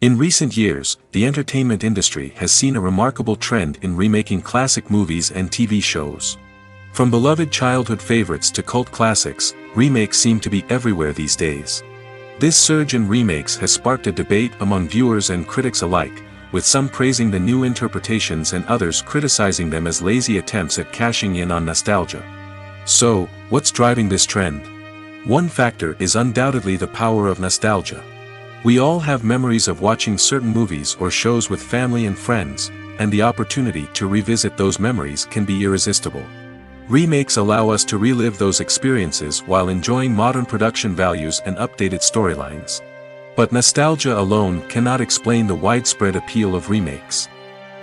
In recent years, the entertainment industry has seen a remarkable trend in remaking classic movies and TV shows. From beloved childhood favorites to cult classics, remakes seem to be everywhere these days. This surge in remakes has sparked a debate among viewers and critics alike, with some praising the new interpretations and others criticizing them as lazy attempts at cashing in on nostalgia. So, what's driving this trend? One factor is undoubtedly the power of nostalgia. We all have memories of watching certain movies or shows with family and friends, and the opportunity to revisit those memories can be irresistible. Remakes allow us to relive those experiences while enjoying modern production values and updated storylines. But nostalgia alone cannot explain the widespread appeal of remakes.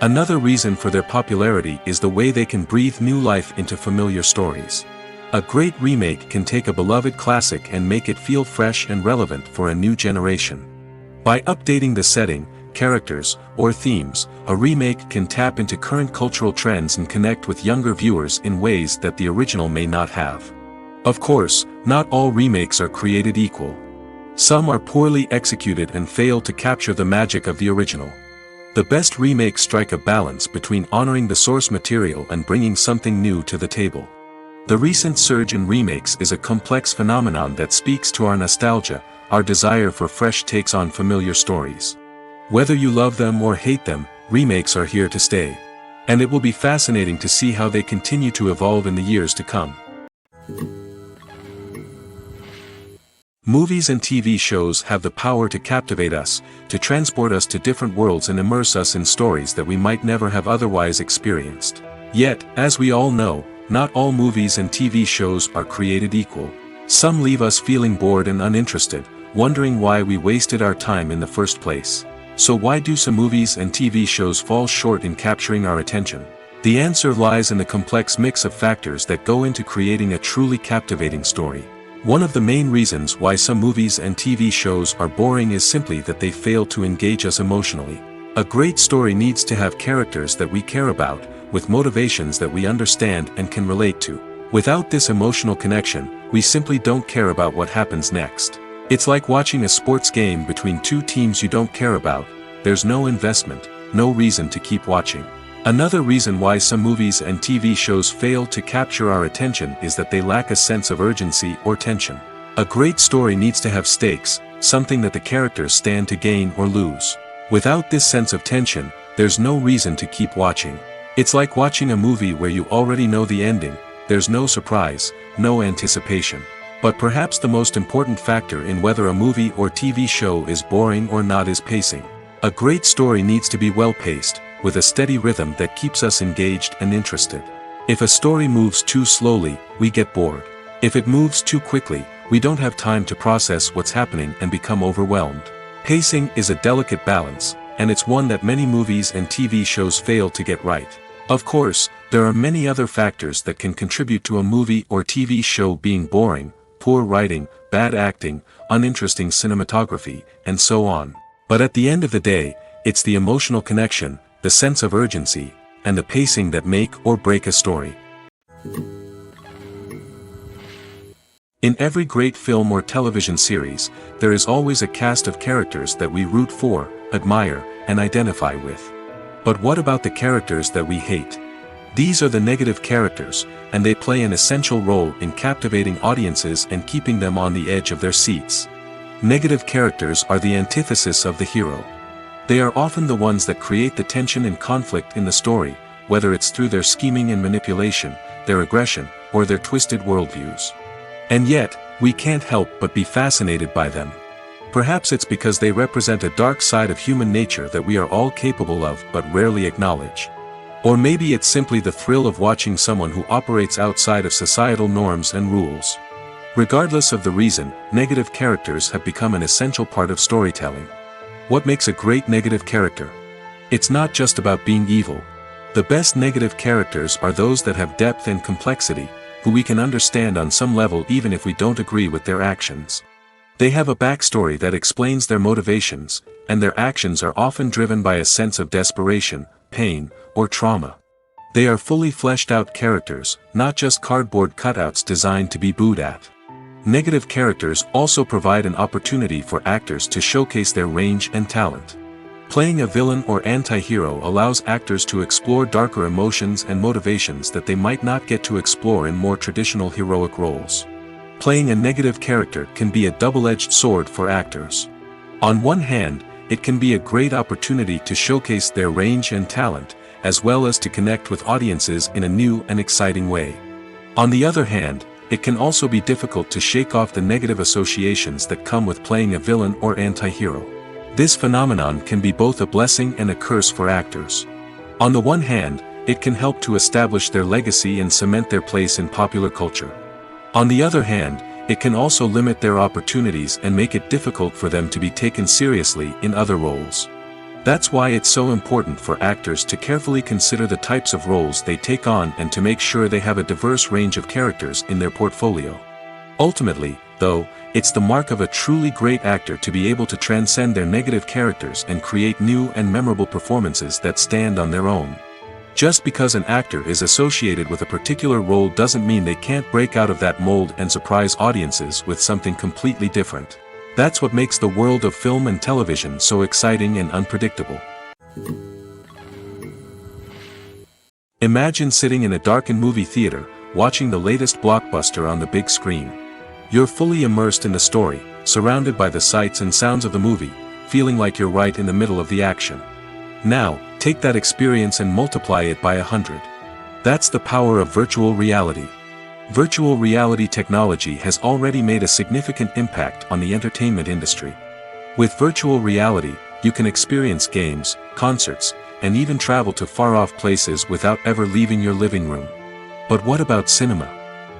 Another reason for their popularity is the way they can breathe new life into familiar stories. A great remake can take a beloved classic and make it feel fresh and relevant for a new generation. By updating the setting, characters, or themes, a remake can tap into current cultural trends and connect with younger viewers in ways that the original may not have. Of course, not all remakes are created equal. Some are poorly executed and fail to capture the magic of the original. The best remakes strike a balance between honoring the source material and bringing something new to the table. The recent surge in remakes is a complex phenomenon that speaks to our nostalgia, our desire for fresh takes on familiar stories. Whether you love them or hate them, remakes are here to stay. And it will be fascinating to see how they continue to evolve in the years to come. Movies and TV shows have the power to captivate us, to transport us to different worlds and immerse us in stories that we might never have otherwise experienced. Yet, as we all know, not all movies and TV shows are created equal. Some leave us feeling bored and uninterested, wondering why we wasted our time in the first place. So why do some movies and TV shows fall short in capturing our attention? The answer lies in the complex mix of factors that go into creating a truly captivating story. One of the main reasons why some movies and TV shows are boring is simply that they fail to engage us emotionally. A great story needs to have characters that we care about, with motivations that we understand and can relate to. Without this emotional connection, we simply don't care about what happens next. It's like watching a sports game between two teams you don't care about. There's no investment, no reason to keep watching. Another reason why some movies and TV shows fail to capture our attention is that they lack a sense of urgency or tension. A great story needs to have stakes, something that the characters stand to gain or lose. Without this sense of tension, there's no reason to keep watching. It's like watching a movie where you already know the ending. There's no surprise, no anticipation. But perhaps the most important factor in whether a movie or TV show is boring or not is pacing. A great story needs to be well-paced, with a steady rhythm that keeps us engaged and interested. If a story moves too slowly, we get bored. If it moves too quickly, we don't have time to process what's happening and become overwhelmed. Pacing is a delicate balance, and it's one that many movies and TV shows fail to get right. Of course, there are many other factors that can contribute to a movie or TV show being boring: poor writing, bad acting, uninteresting cinematography, and so on. But at the end of the day, it's the emotional connection, the sense of urgency, and the pacing that make or break a story. In every great film or television series, there is always a cast of characters that we root for, admire, and identify with. But what about the characters that we hate? These are the negative characters, and they play an essential role in captivating audiences and keeping them on the edge of their seats. Negative characters are the antithesis of the hero. They are often the ones that create the tension and conflict in the story, whether it's through their scheming and manipulation, their aggression, or their twisted worldviews. And yet, we can't help but be fascinated by them. Perhaps it's because they represent a dark side of human nature that we are all capable of but rarely acknowledge. Or maybe it's simply the thrill of watching someone who operates outside of societal norms and rules. Regardless of the reason, negative characters have become an essential part of storytelling. What makes a great negative character? It's not just about being evil. The best negative characters are those that have depth and complexity, who we can understand on some level even if we don't agree with their actions. They have a backstory that explains their motivations, and their actions are often driven by a sense of desperation, pain, or trauma. They are fully fleshed out characters, not just cardboard cutouts designed to be booed at. Negative characters also provide an opportunity for actors to showcase their range and talent. Playing a villain or anti-hero allows actors to explore darker emotions and motivations that they might not get to explore in more traditional heroic roles. Playing a negative character can be a double-edged sword for actors. On one hand, it can be a great opportunity to showcase their range and talent, as well as to connect with audiences in a new and exciting way. On the other hand, it can also be difficult to shake off the negative associations that come with playing a villain or anti-hero. This phenomenon can be both a blessing and a curse for actors. On the one hand, it can help to establish their legacy and cement their place in popular culture. On the other hand, it can also limit their opportunities and make it difficult for them to be taken seriously in other roles. That's why it's so important for actors to carefully consider the types of roles they take on and to make sure they have a diverse range of characters in their portfolio. Ultimately, though, it's the mark of a truly great actor to be able to transcend their negative characters and create new and memorable performances that stand on their own. Just because an actor is associated with a particular role doesn't mean they can't break out of that mold and surprise audiences with something completely different. That's what makes the world of film and television so exciting and unpredictable. Imagine sitting in a darkened movie theater, watching the latest blockbuster on the big screen. You're fully immersed in the story, surrounded by the sights and sounds of the movie, feeling like you're right in the middle of the action. Now, take that experience and multiply it by 100. That's the power of virtual reality. Virtual reality technology has already made a significant impact on the entertainment industry. With virtual reality, you can experience games, concerts, and even travel to far-off places without ever leaving your living room. But what about cinema?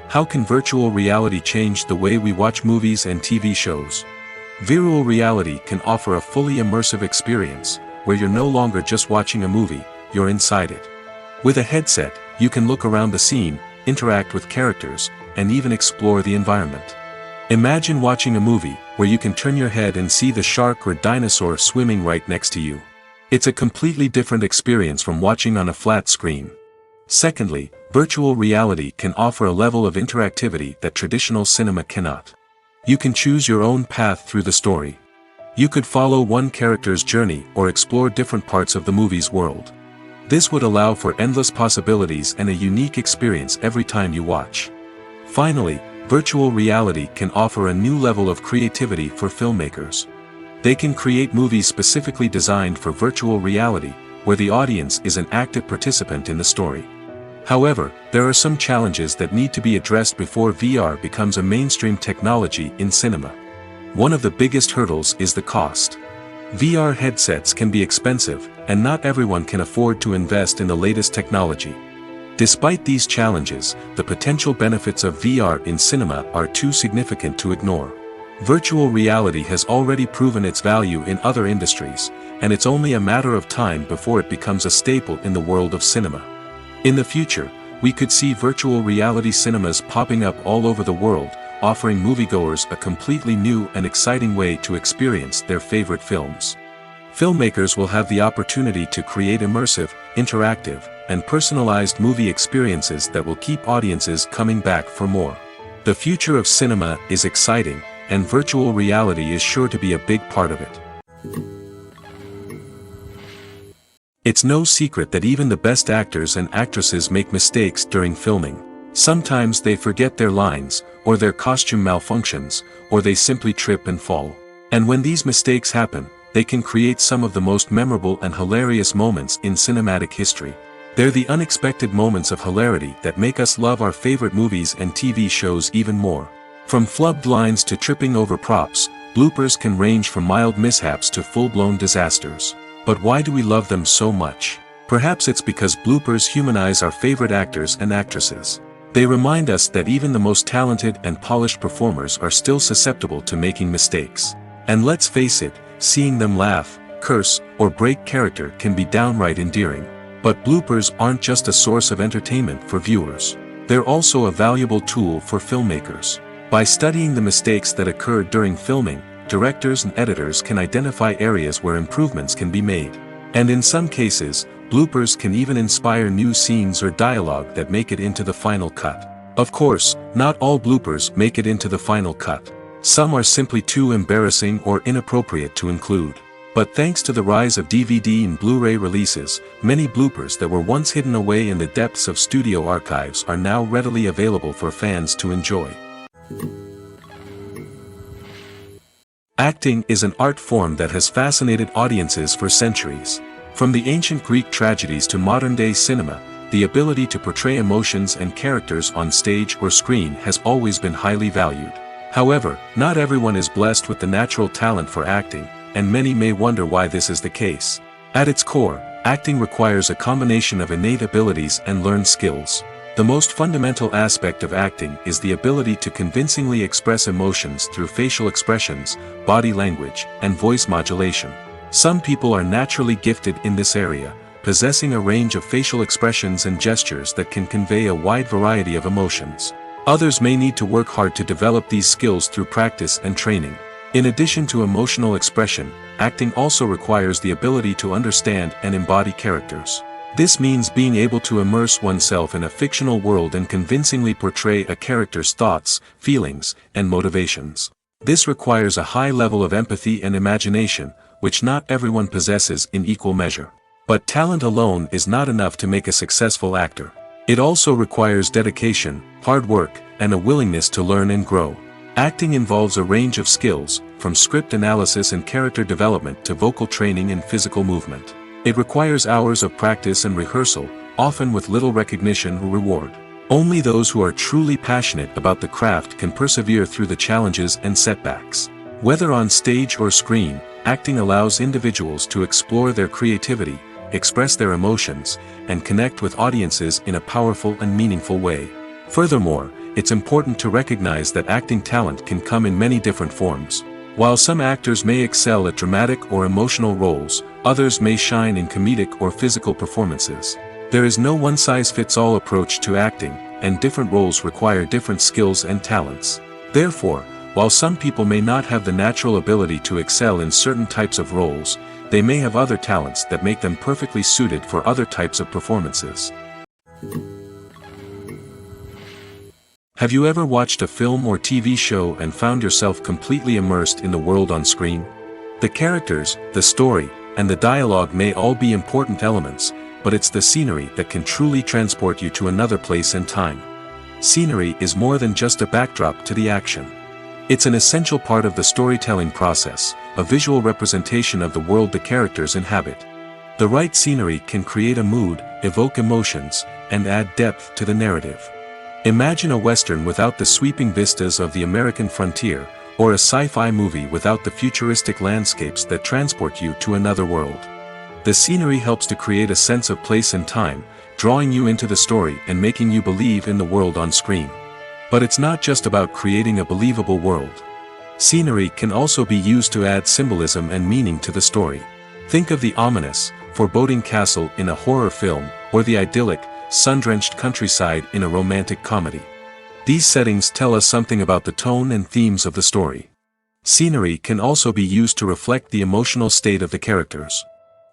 How can virtual reality change the way we watch movies and TV shows? Virtual reality can offer a fully immersive experience, where you're no longer just watching a movie, you're inside it. With a headset, you can look around the scene, interact with characters, and even explore the environment. Imagine watching a movie where you can turn your head and see the shark or dinosaur swimming right next to you. It's a completely different experience from watching on a flat screen. Secondly, virtual reality can offer a level of interactivity that traditional cinema cannot. You can choose your own path through the story. You could follow one character's journey or explore different parts of the movie's world. This would allow for endless possibilities and a unique experience every time you watch. Finally, virtual reality can offer a new level of creativity for filmmakers. They can create movies specifically designed for virtual reality, where the audience is an active participant in the story. However, there are some challenges that need to be addressed before VR becomes a mainstream technology in cinema. One of the biggest hurdles is the cost. VR headsets can be expensive, and not everyone can afford to invest in the latest technology. Despite these challenges, the potential benefits of VR in cinema are too significant to ignore. Virtual reality has already proven its value in other industries, and it's only a matter of time before it becomes a staple in the world of cinema. In the future, we could see virtual reality cinemas popping up all over the world, offering moviegoers a completely new and exciting way to experience their favorite films. Filmmakers will have the opportunity to create immersive, interactive, and personalized movie experiences that will keep audiences coming back for more. The future of cinema is exciting, and virtual reality is sure to be a big part of it. It's no secret that even the best actors and actresses make mistakes during filming. Sometimes they forget their lines, or their costume malfunctions, or they simply trip and fall. And when these mistakes happen, they can create some of the most memorable and hilarious moments in cinematic history. They're the unexpected moments of hilarity that make us love our favorite movies and TV shows even more. From flubbed lines to tripping over props, bloopers can range from mild mishaps to full-blown disasters. But why do we love them so much? Perhaps it's because bloopers humanize our favorite actors and actresses. They remind us that even the most talented and polished performers are still susceptible to making mistakes. And let's face it, seeing them laugh, curse, or break character can be downright endearing. But bloopers aren't just a source of entertainment for viewers. They're also a valuable tool for filmmakers. By studying the mistakes that occurred during filming, directors and editors can identify areas where improvements can be made. And in some cases, bloopers can even inspire new scenes or dialogue that make it into the final cut. Of course, not all bloopers make it into the final cut. Some are simply too embarrassing or inappropriate to include. But thanks to the rise of DVD and Blu-ray releases, many bloopers that were once hidden away in the depths of studio archives are now readily available for fans to enjoy. Acting is an art form that has fascinated audiences for centuries. From the ancient Greek tragedies to modern-day cinema, the ability to portray emotions and characters on stage or screen has always been highly valued. However, not everyone is blessed with the natural talent for acting, and many may wonder why this is the case. At its core, acting requires a combination of innate abilities and learned skills. The most fundamental aspect of acting is the ability to convincingly express emotions through facial expressions, body language, and voice modulation. Some people are naturally gifted in this area, possessing a range of facial expressions and gestures that can convey a wide variety of emotions. Others may need to work hard to develop these skills through practice and training. In addition to emotional expression, acting also requires the ability to understand and embody characters. This means being able to immerse oneself in a fictional world and convincingly portray a character's thoughts, feelings, and motivations. This requires a high level of empathy and imagination, which not everyone possesses in equal measure. But talent alone is not enough to make a successful actor. It also requires dedication, hard work, and a willingness to learn and grow. Acting involves a range of skills, from script analysis and character development to vocal training and physical movement. It requires hours of practice and rehearsal, often with little recognition or reward. Only those who are truly passionate about the craft can persevere through the challenges and setbacks. Whether on stage or screen, acting allows individuals to explore their creativity, express their emotions, and connect with audiences in a powerful and meaningful way. Furthermore, it's important to recognize that acting talent can come in many different forms. While some actors may excel at dramatic or emotional roles, others may shine in comedic or physical performances. There is no one-size-fits-all approach to acting, and different roles require different skills and talents. Therefore, while some people may not have the natural ability to excel in certain types of roles, they may have other talents that make them perfectly suited for other types of performances. Have you ever watched a film or TV show and found yourself completely immersed in the world on screen? The characters, the story, and the dialogue may all be important elements, but it's the scenery that can truly transport you to another place and time. Scenery is more than just a backdrop to the action. It's an essential part of the storytelling process, a visual representation of the world the characters inhabit. The right scenery can create a mood, evoke emotions, and add depth to the narrative. Imagine a Western without the sweeping vistas of the American frontier, or a sci-fi movie without the futuristic landscapes that transport you to another world. The scenery helps to create a sense of place and time, drawing you into the story and making you believe in the world on screen. But it's not just about creating a believable world. Scenery can also be used to add symbolism and meaning to the story. Think of the ominous, foreboding castle in a horror film, or the idyllic, sun-drenched countryside in a romantic comedy. These settings tell us something about the tone and themes of the story. Scenery can also be used to reflect the emotional state of the characters.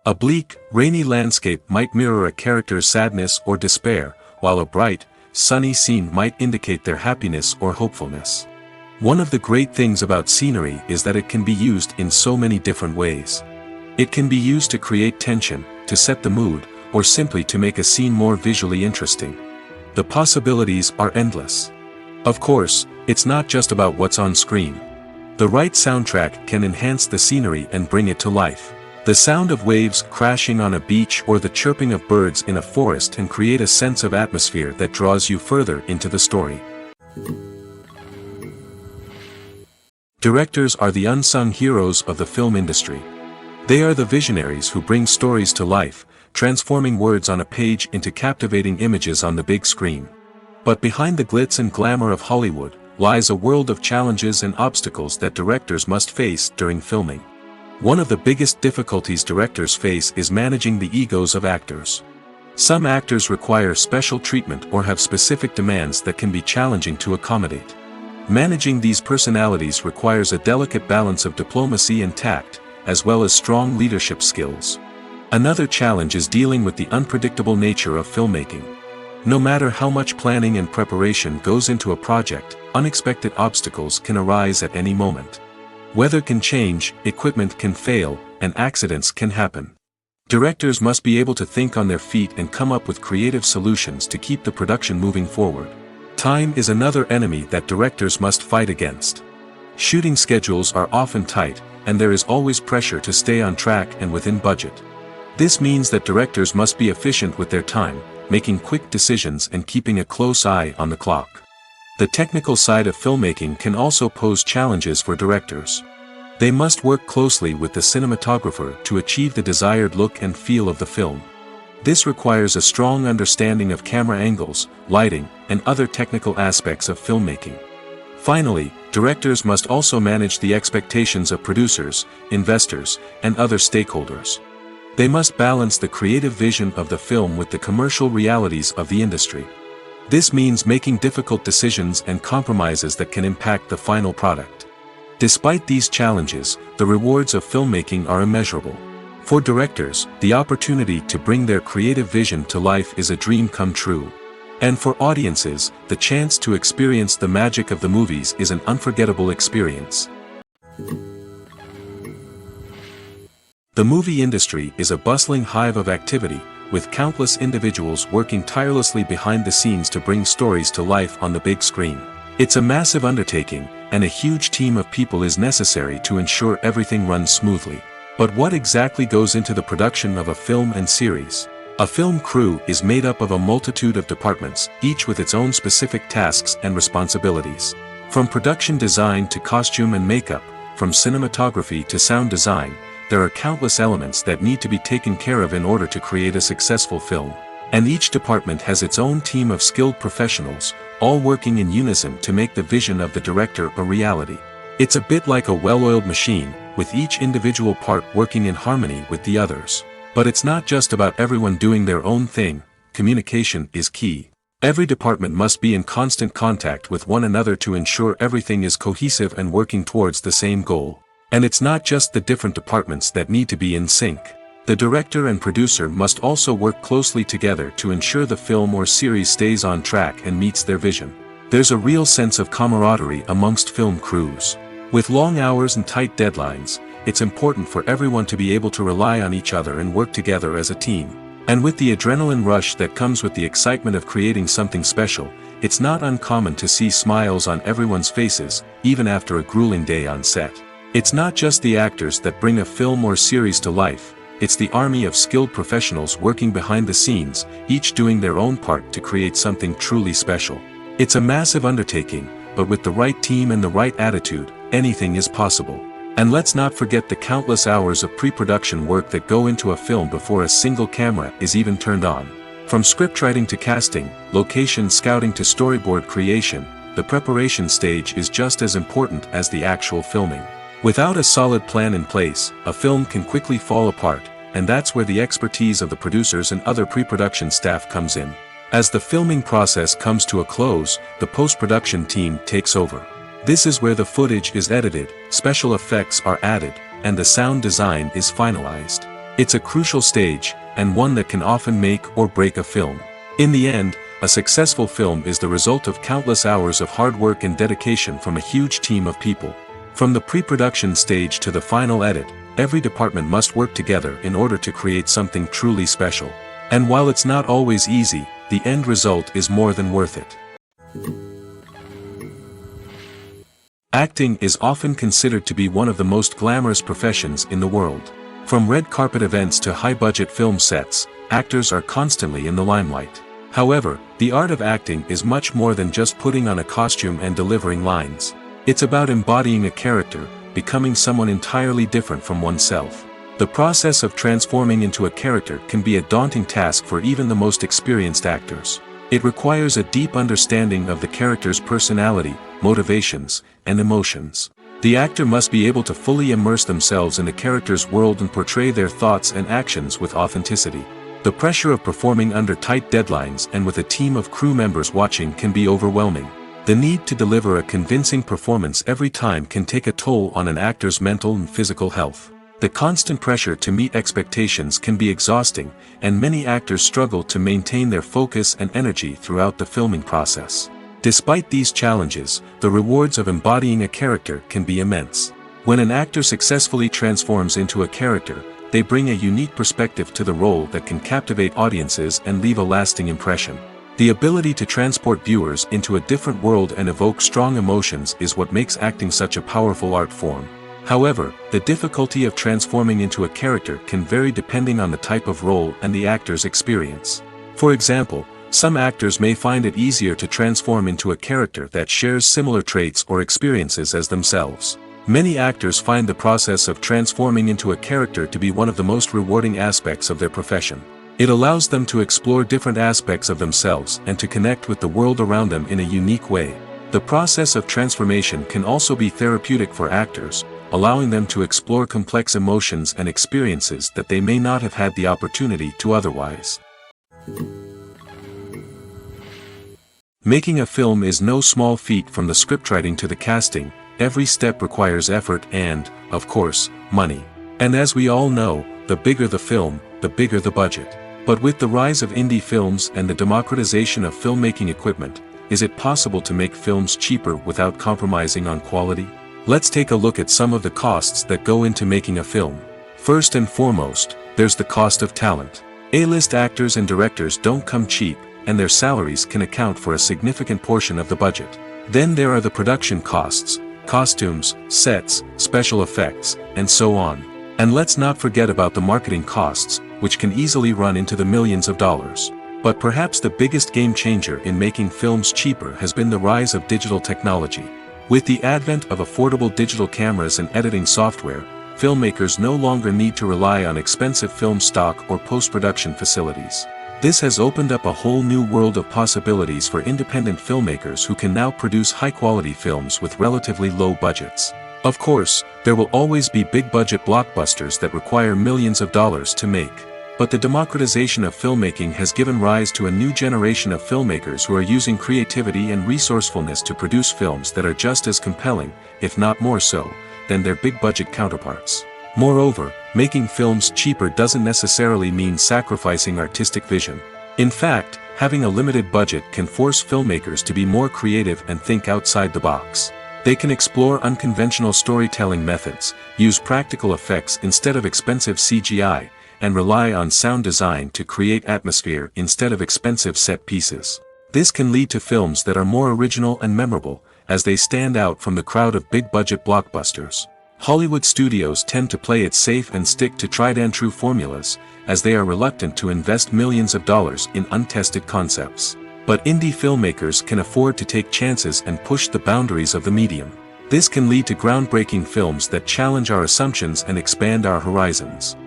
A bleak, rainy landscape might mirror a character's sadness or despair, while a bright, sunny scene might indicate their happiness or hopefulness. One of the great things about scenery is that it can be used in so many different ways. It can be used to create tension, to set the mood, or simply to make a scene more visually interesting. The possibilities are endless. Of course, it's not just about what's on screen. The right soundtrack can enhance the scenery and bring it to life. The sound of waves crashing on a beach or the chirping of birds in a forest can create a sense of atmosphere that draws you further into the story. Directors are the unsung heroes of the film industry. They are the visionaries who bring stories to life, transforming words on a page into captivating images on the big screen. But behind the glitz and glamour of Hollywood lies a world of challenges and obstacles that directors must face during filming. One of the biggest difficulties directors face is managing the egos of actors. Some actors require special treatment or have specific demands that can be challenging to accommodate. Managing these personalities requires a delicate balance of diplomacy and tact, as well as strong leadership skills. Another challenge is dealing with the unpredictable nature of filmmaking. No matter how much planning and preparation goes into a project, unexpected obstacles can arise at any moment. Weather can change, equipment can fail, and accidents can happen. Directors must be able to think on their feet and come up with creative solutions to keep the production moving forward. Time is another enemy that directors must fight against. Shooting schedules are often tight, and there is always pressure to stay on track and within budget. This means that directors must be efficient with their time, making quick decisions and keeping a close eye on the clock. The technical side of filmmaking can also pose challenges for directors. They must work closely with the cinematographer to achieve the desired look and feel of the film. This requires a strong understanding of camera angles, lighting, and other technical aspects of filmmaking. Finally, directors must also manage the expectations of producers, investors, and other stakeholders. They must balance the creative vision of the film with the commercial realities of the industry. This means making difficult decisions and compromises that can impact the final product. Despite these challenges, the rewards of filmmaking are immeasurable. For directors, the opportunity to bring their creative vision to life is a dream come true. And for audiences, the chance to experience the magic of the movies is an unforgettable experience. The movie industry is a bustling hive of activity, with countless individuals working tirelessly behind the scenes to bring stories to life on the big screen. It's a massive undertaking, and a huge team of people is necessary to ensure everything runs smoothly. But what exactly goes into the production of a film and series? A film crew is made up of a multitude of departments, each with its own specific tasks and responsibilities. From production design to costume and makeup, from cinematography to sound design, there are countless elements that need to be taken care of in order to create a successful film. And each department has its own team of skilled professionals, all working in unison to make the vision of the director a reality. It's a bit like a well-oiled machine, with each individual part working in harmony with the others. But it's not just about everyone doing their own thing. Communication is key. Every department must be in constant contact with one another to ensure everything is cohesive and working towards the same goal. And it's not just the different departments that need to be in sync. The director and producer must also work closely together to ensure the film or series stays on track and meets their vision. There's a real sense of camaraderie amongst film crews. With long hours and tight deadlines, it's important for everyone to be able to rely on each other and work together as a team. And with the adrenaline rush that comes with the excitement of creating something special, it's not uncommon to see smiles on everyone's faces, even after a grueling day on set. It's not just the actors that bring a film or series to life, it's the army of skilled professionals working behind the scenes, each doing their own part to create something truly special. It's a massive undertaking, but with the right team and the right attitude, anything is possible. And let's not forget the countless hours of pre-production work that go into a film before a single camera is even turned on. From scriptwriting to casting, location scouting to storyboard creation, the preparation stage is just as important as the actual filming. Without a solid plan in place, a film can quickly fall apart, and that's where the expertise of the producers and other pre-production staff comes in. As the filming process comes to a close, the post-production team takes over. This is where the footage is edited, special effects are added, and the sound design is finalized. It's a crucial stage, and one that can often make or break a film. In the end, a successful film is the result of countless hours of hard work and dedication from a huge team of people. From the pre-production stage to the final edit, every department must work together in order to create something truly special. And while it's not always easy, the end result is more than worth it. Acting is often considered to be one of the most glamorous professions in the world. From red carpet events to high-budget film sets, actors are constantly in the limelight. However, the art of acting is much more than just putting on a costume and delivering lines. It's about embodying a character, becoming someone entirely different from oneself. The process of transforming into a character can be a daunting task for even the most experienced actors. It requires a deep understanding of the character's personality, motivations, and emotions. The actor must be able to fully immerse themselves in the character's world and portray their thoughts and actions with authenticity. The pressure of performing under tight deadlines and with a team of crew members watching can be overwhelming. The need to deliver a convincing performance every time can take a toll on an actor's mental and physical health. The constant pressure to meet expectations can be exhausting, and many actors struggle to maintain their focus and energy throughout the filming process. Despite these challenges, the rewards of embodying a character can be immense. When an actor successfully transforms into a character, they bring a unique perspective to the role that can captivate audiences and leave a lasting impression. The ability to transport viewers into a different world and evoke strong emotions is what makes acting such a powerful art form. However, the difficulty of transforming into a character can vary depending on the type of role and the actor's experience. For example, some actors may find it easier to transform into a character that shares similar traits or experiences as themselves. Many actors find the process of transforming into a character to be one of the most rewarding aspects of their profession. It allows them to explore different aspects of themselves and to connect with the world around them in a unique way. The process of transformation can also be therapeutic for actors, allowing them to explore complex emotions and experiences that they may not have had the opportunity to otherwise. Making a film is no small feat. From the scriptwriting to the casting, every step requires effort and, of course, money. And as we all know, the bigger the film, the bigger the budget. But with the rise of indie films and the democratization of filmmaking equipment, is it possible to make films cheaper without compromising on quality? Let's take a look at some of the costs that go into making a film. First and foremost, there's the cost of talent. A-list actors and directors don't come cheap, and their salaries can account for a significant portion of the budget. Then there are the production costs, costumes, sets, special effects, and so on. And let's not forget about the marketing costs, which can easily run into the millions of dollars. But perhaps the biggest game changer in making films cheaper has been the rise of digital technology. With the advent of affordable digital cameras and editing software, filmmakers no longer need to rely on expensive film stock or post-production facilities. This has opened up a whole new world of possibilities for independent filmmakers who can now produce high-quality films with relatively low budgets. Of course, there will always be big-budget blockbusters that require millions of dollars to make. But the democratization of filmmaking has given rise to a new generation of filmmakers who are using creativity and resourcefulness to produce films that are just as compelling, if not more so, than their big-budget counterparts. Moreover, making films cheaper doesn't necessarily mean sacrificing artistic vision. In fact, having a limited budget can force filmmakers to be more creative and think outside the box. They can explore unconventional storytelling methods, use practical effects instead of expensive CGI, and rely on sound design to create atmosphere instead of expensive set pieces. This can lead to films that are more original and memorable, as they stand out from the crowd of big-budget blockbusters. Hollywood studios tend to play it safe and stick to tried-and-true formulas, as they are reluctant to invest millions of dollars in untested concepts. But indie filmmakers can afford to take chances and push the boundaries of the medium. This can lead to groundbreaking films that challenge our assumptions and expand our horizons.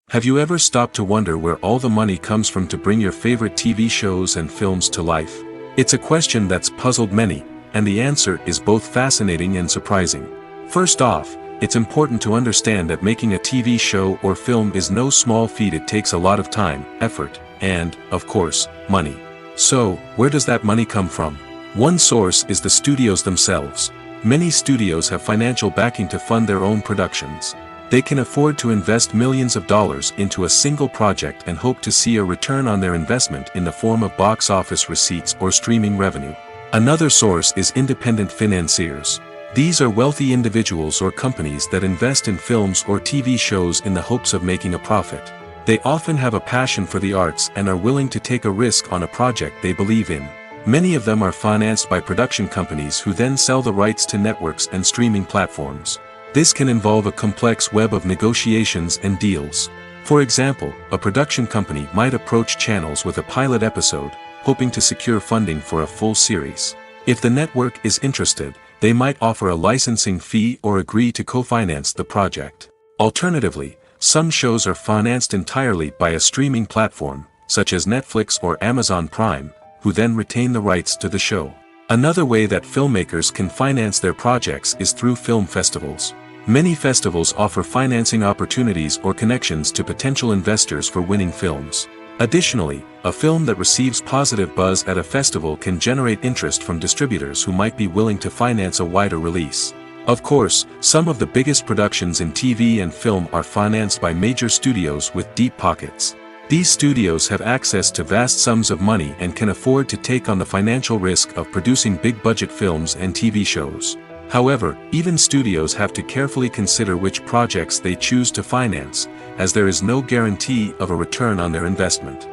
Have you ever stopped to wonder where all the money comes from to bring your favorite TV shows and films to life? It's a question that's puzzled many, and the answer is both fascinating and surprising. First off, it's important to understand that making a TV show or film is no small feat. It takes a lot of time, effort, and, of course, money. So, where does that money come from? One source is the studios themselves. Many studios have financial backing to fund their own productions. They can afford to invest millions of dollars into a single project and hope to see a return on their investment in the form of box office receipts or streaming revenue. Another source is independent financiers. These are wealthy individuals or companies that invest in films or TV shows in the hopes of making a profit. They often have a passion for the arts and are willing to take a risk on a project they believe in. Many of them are financed by production companies who then sell the rights to networks and streaming platforms. This can involve a complex web of negotiations and deals. For example, a production company might approach channels with a pilot episode, hoping to secure funding for a full series. If the network is interested, they might offer a licensing fee or agree to co-finance the project. Alternatively, some shows are financed entirely by a streaming platform, such as Netflix or Amazon Prime, who then retain the rights to the show. Another way that filmmakers can finance their projects is through film festivals. Many festivals offer financing opportunities or connections to potential investors for winning films. Additionally, a film that receives positive buzz at a festival can generate interest from distributors who might be willing to finance a wider release. Of course, some of the biggest productions in TV and film are financed by major studios with deep pockets. These studios have access to vast sums of money and can afford to take on the financial risk of producing big-budget films and TV shows. However, even studios have to carefully consider which projects they choose to finance, as there is no guarantee of a return on their investment.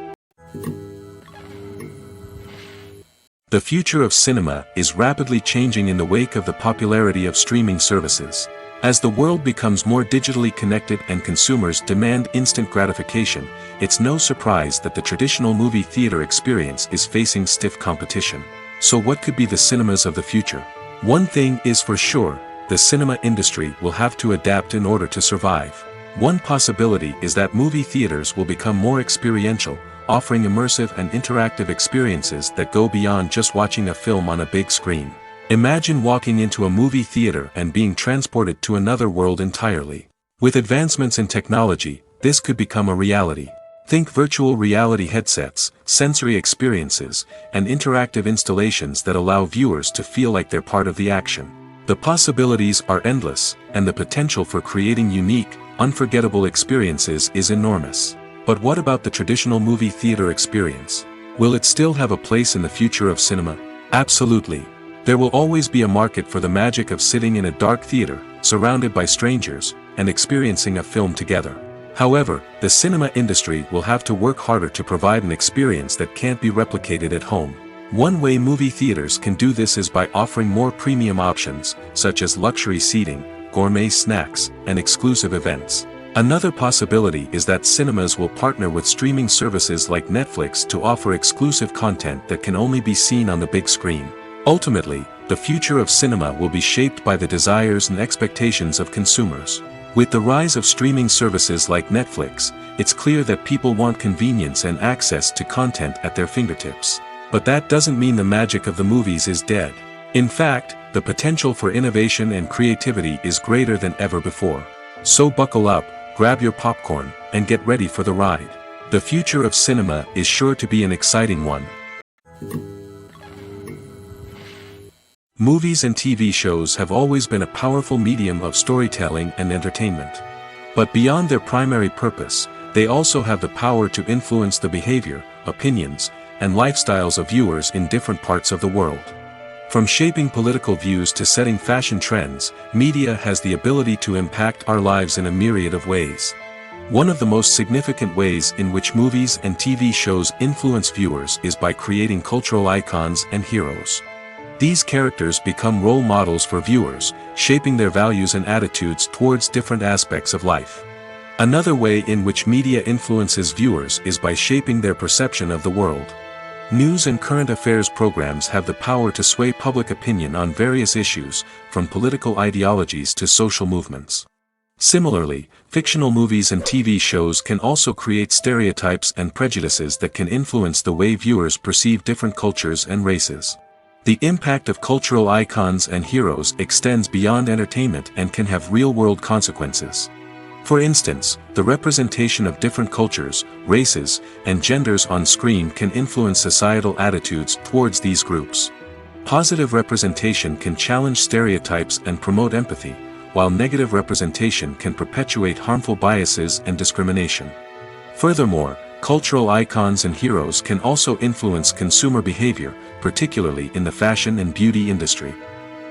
The future of cinema is rapidly changing in the wake of the popularity of streaming services. As the world becomes more digitally connected and consumers demand instant gratification, it's no surprise that the traditional movie theater experience is facing stiff competition. So what could be the cinemas of the future? One thing is for sure, the cinema industry will have to adapt in order to survive. One possibility is that movie theaters will become more experiential, offering immersive and interactive experiences that go beyond just watching a film on a big screen. Imagine walking into a movie theater and being transported to another world entirely. With advancements in technology, this could become a reality. Think virtual reality headsets, sensory experiences, and interactive installations that allow viewers to feel like they're part of the action. The possibilities are endless, and the potential for creating unique, unforgettable experiences is enormous. But what about the traditional movie theater experience? Will it still have a place in the future of cinema? Absolutely. There will always be a market for the magic of sitting in a dark theater, surrounded by strangers, and experiencing a film together. However, the cinema industry will have to work harder to provide an experience that can't be replicated at home. One way movie theaters can do this is by offering more premium options, such as luxury seating, gourmet snacks, and exclusive events. Another possibility is that cinemas will partner with streaming services like Netflix to offer exclusive content that can only be seen on the big screen. Ultimately, the future of cinema will be shaped by the desires and expectations of consumers. With the rise of streaming services like Netflix, it's clear that people want convenience and access to content at their fingertips. But that doesn't mean the magic of the movies is dead. In fact, the potential for innovation and creativity is greater than ever before. So buckle up, grab your popcorn, and get ready for the ride. The future of cinema is sure to be an exciting one. Movies and TV shows have always been a powerful medium of storytelling and entertainment. But beyond their primary purpose, they also have the power to influence the behavior, opinions, and lifestyles of viewers in different parts of the world. From shaping political views to setting fashion trends, media has the ability to impact our lives in a myriad of ways. One of the most significant ways in which movies and TV shows influence viewers is by creating cultural icons and heroes. These characters become role models for viewers, shaping their values and attitudes towards different aspects of life. Another way in which media influences viewers is by shaping their perception of the world. News and current affairs programs have the power to sway public opinion on various issues, from political ideologies to social movements. Similarly, fictional movies and TV shows can also create stereotypes and prejudices that can influence the way viewers perceive different cultures and races. The impact of cultural icons and heroes extends beyond entertainment and can have real-world consequences. For instance, the representation of different cultures, races, and genders on screen can influence societal attitudes towards these groups. Positive representation can challenge stereotypes and promote empathy, while negative representation can perpetuate harmful biases and discrimination. Furthermore, cultural icons and heroes can also influence consumer behavior, particularly in the fashion and beauty industry.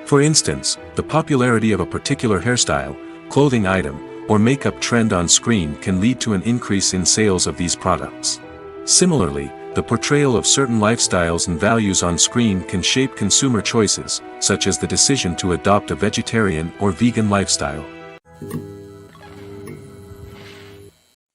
For instance, the popularity of a particular hairstyle, clothing item, or makeup trend on screen can lead to an increase in sales of these products. Similarly, the portrayal of certain lifestyles and values on screen can shape consumer choices, such as the decision to adopt a vegetarian or vegan lifestyle.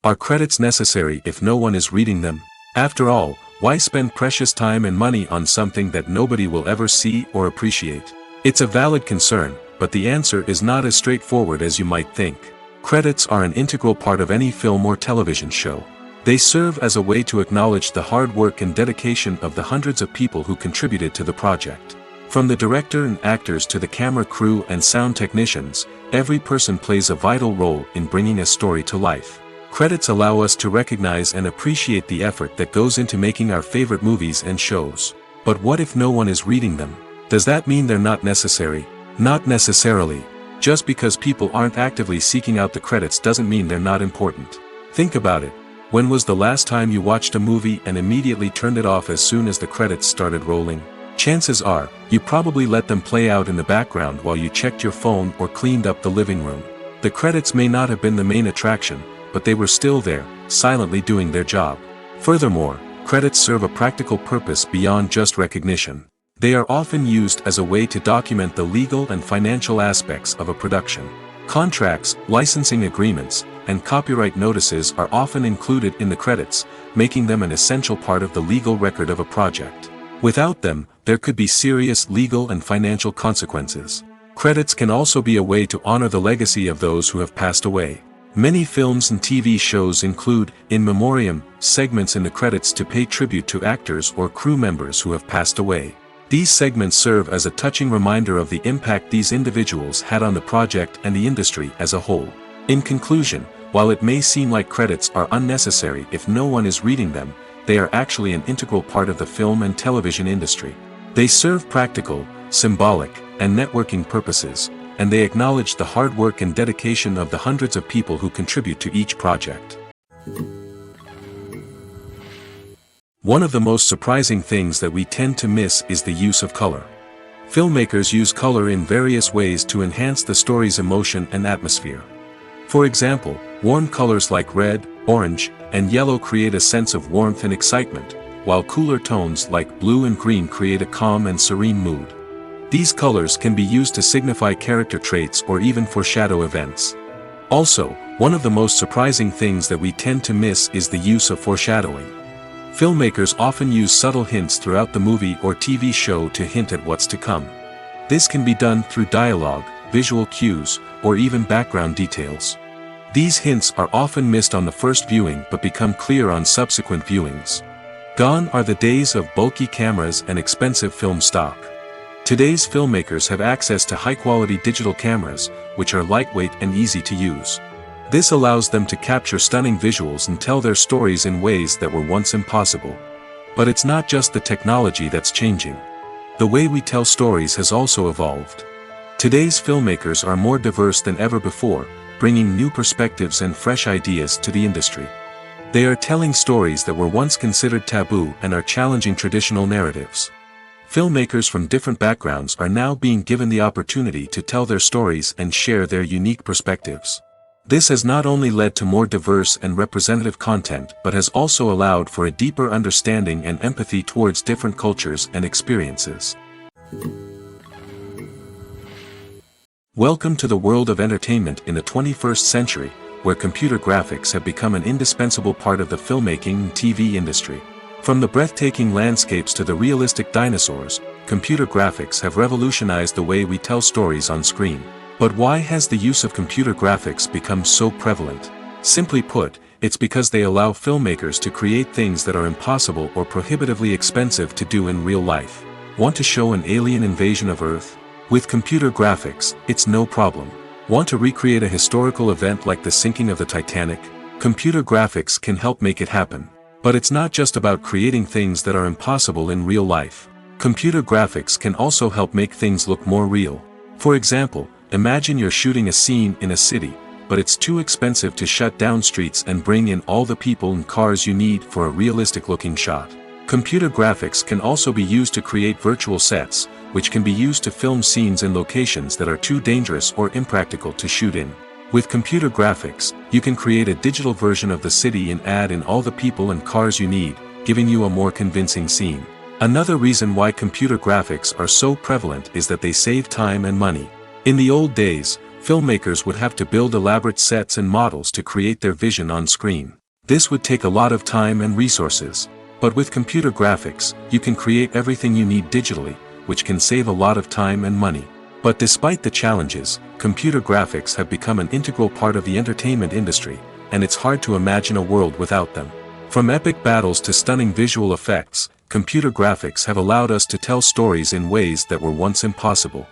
Are credits necessary if no one is reading them? After all, why spend precious time and money on something that nobody will ever see or appreciate? It's a valid concern, but the answer is not as straightforward as you might think. Credits are an integral part of any film or television show. They serve as a way to acknowledge the hard work and dedication of the hundreds of people who contributed to the project. From the director and actors to the camera crew and sound technicians, every person plays a vital role in bringing a story to life. Credits allow us to recognize and appreciate the effort that goes into making our favorite movies and shows. But what if no one is reading them? Does that mean they're not necessary? Not necessarily. Just because people aren't actively seeking out the credits doesn't mean they're not important. Think about it. When was the last time you watched a movie and immediately turned it off as soon as the credits started rolling? Chances are, you probably let them play out in the background while you checked your phone or cleaned up the living room. The credits may not have been the main attraction, but they were still there, silently doing their job. Furthermore, credits serve a practical purpose beyond just recognition. They are often used as a way to document the legal and financial aspects of a production. Contracts, licensing agreements, and copyright notices are often included in the credits, making them an essential part of the legal record of a project. Without them, there could be serious legal and financial consequences. Credits can also be a way to honor the legacy of those who have passed away. Many films and TV shows include, in memoriam, segments in the credits to pay tribute to actors or crew members who have passed away. These segments serve as a touching reminder of the impact these individuals had on the project and the industry as a whole. In conclusion, while it may seem like credits are unnecessary if no one is reading them, they are actually an integral part of the film and television industry. They serve practical, symbolic, and networking purposes, and they acknowledge the hard work and dedication of the hundreds of people who contribute to each project. One of the most surprising things that we tend to miss is the use of color. Filmmakers use color in various ways to enhance the story's emotion and atmosphere. For example, warm colors like red, orange, and yellow create a sense of warmth and excitement, while cooler tones like blue and green create a calm and serene mood. These colors can be used to signify character traits or even foreshadow events. Also, one of the most surprising things that we tend to miss is the use of foreshadowing. Filmmakers often use subtle hints throughout the movie or TV show to hint at what's to come. This can be done through dialogue, visual cues, or even background details. These hints are often missed on the first viewing but become clear on subsequent viewings. Gone are the days of bulky cameras and expensive film stock. Today's filmmakers have access to high-quality digital cameras, which are lightweight and easy to use. This allows them to capture stunning visuals and tell their stories in ways that were once impossible. But it's not just the technology that's changing. The way we tell stories has also evolved. Today's filmmakers are more diverse than ever before, bringing new perspectives and fresh ideas to the industry. They are telling stories that were once considered taboo and are challenging traditional narratives. Filmmakers from different backgrounds are now being given the opportunity to tell their stories and share their unique perspectives. This has not only led to more diverse and representative content but has also allowed for a deeper understanding and empathy towards different cultures and experiences. Welcome to the world of entertainment in the 21st century, where computer graphics have become an indispensable part of the filmmaking and TV industry. From the breathtaking landscapes to the realistic dinosaurs, computer graphics have revolutionized the way we tell stories on screen. But why has the use of computer graphics become so prevalent? Simply put, it's because they allow filmmakers to create things that are impossible or prohibitively expensive to do in real life. Want to show an alien invasion of Earth? With computer graphics, it's no problem. Want to recreate a historical event like the sinking of the Titanic? Computer graphics can help make it happen. But it's not just about creating things that are impossible in real life. Computer graphics can also help make things look more real. For example, imagine you're shooting a scene in a city, but it's too expensive to shut down streets and bring in all the people and cars you need for a realistic-looking shot. Computer graphics can also be used to create virtual sets, which can be used to film scenes in locations that are too dangerous or impractical to shoot in. With computer graphics, you can create a digital version of the city and add in all the people and cars you need, giving you a more convincing scene. Another reason why computer graphics are so prevalent is that they save time and money. In the old days, Filmmakers would have to build elaborate sets and models to create their vision on screen. This would take a lot of time and resources. But with computer graphics, you can create everything you need digitally, which can save a lot of time and money. But despite the challenges, computer graphics have become an integral part of the entertainment industry, and it's hard to imagine a world without them. From epic battles to stunning visual effects, computer graphics have allowed us to tell stories in ways that were once impossible.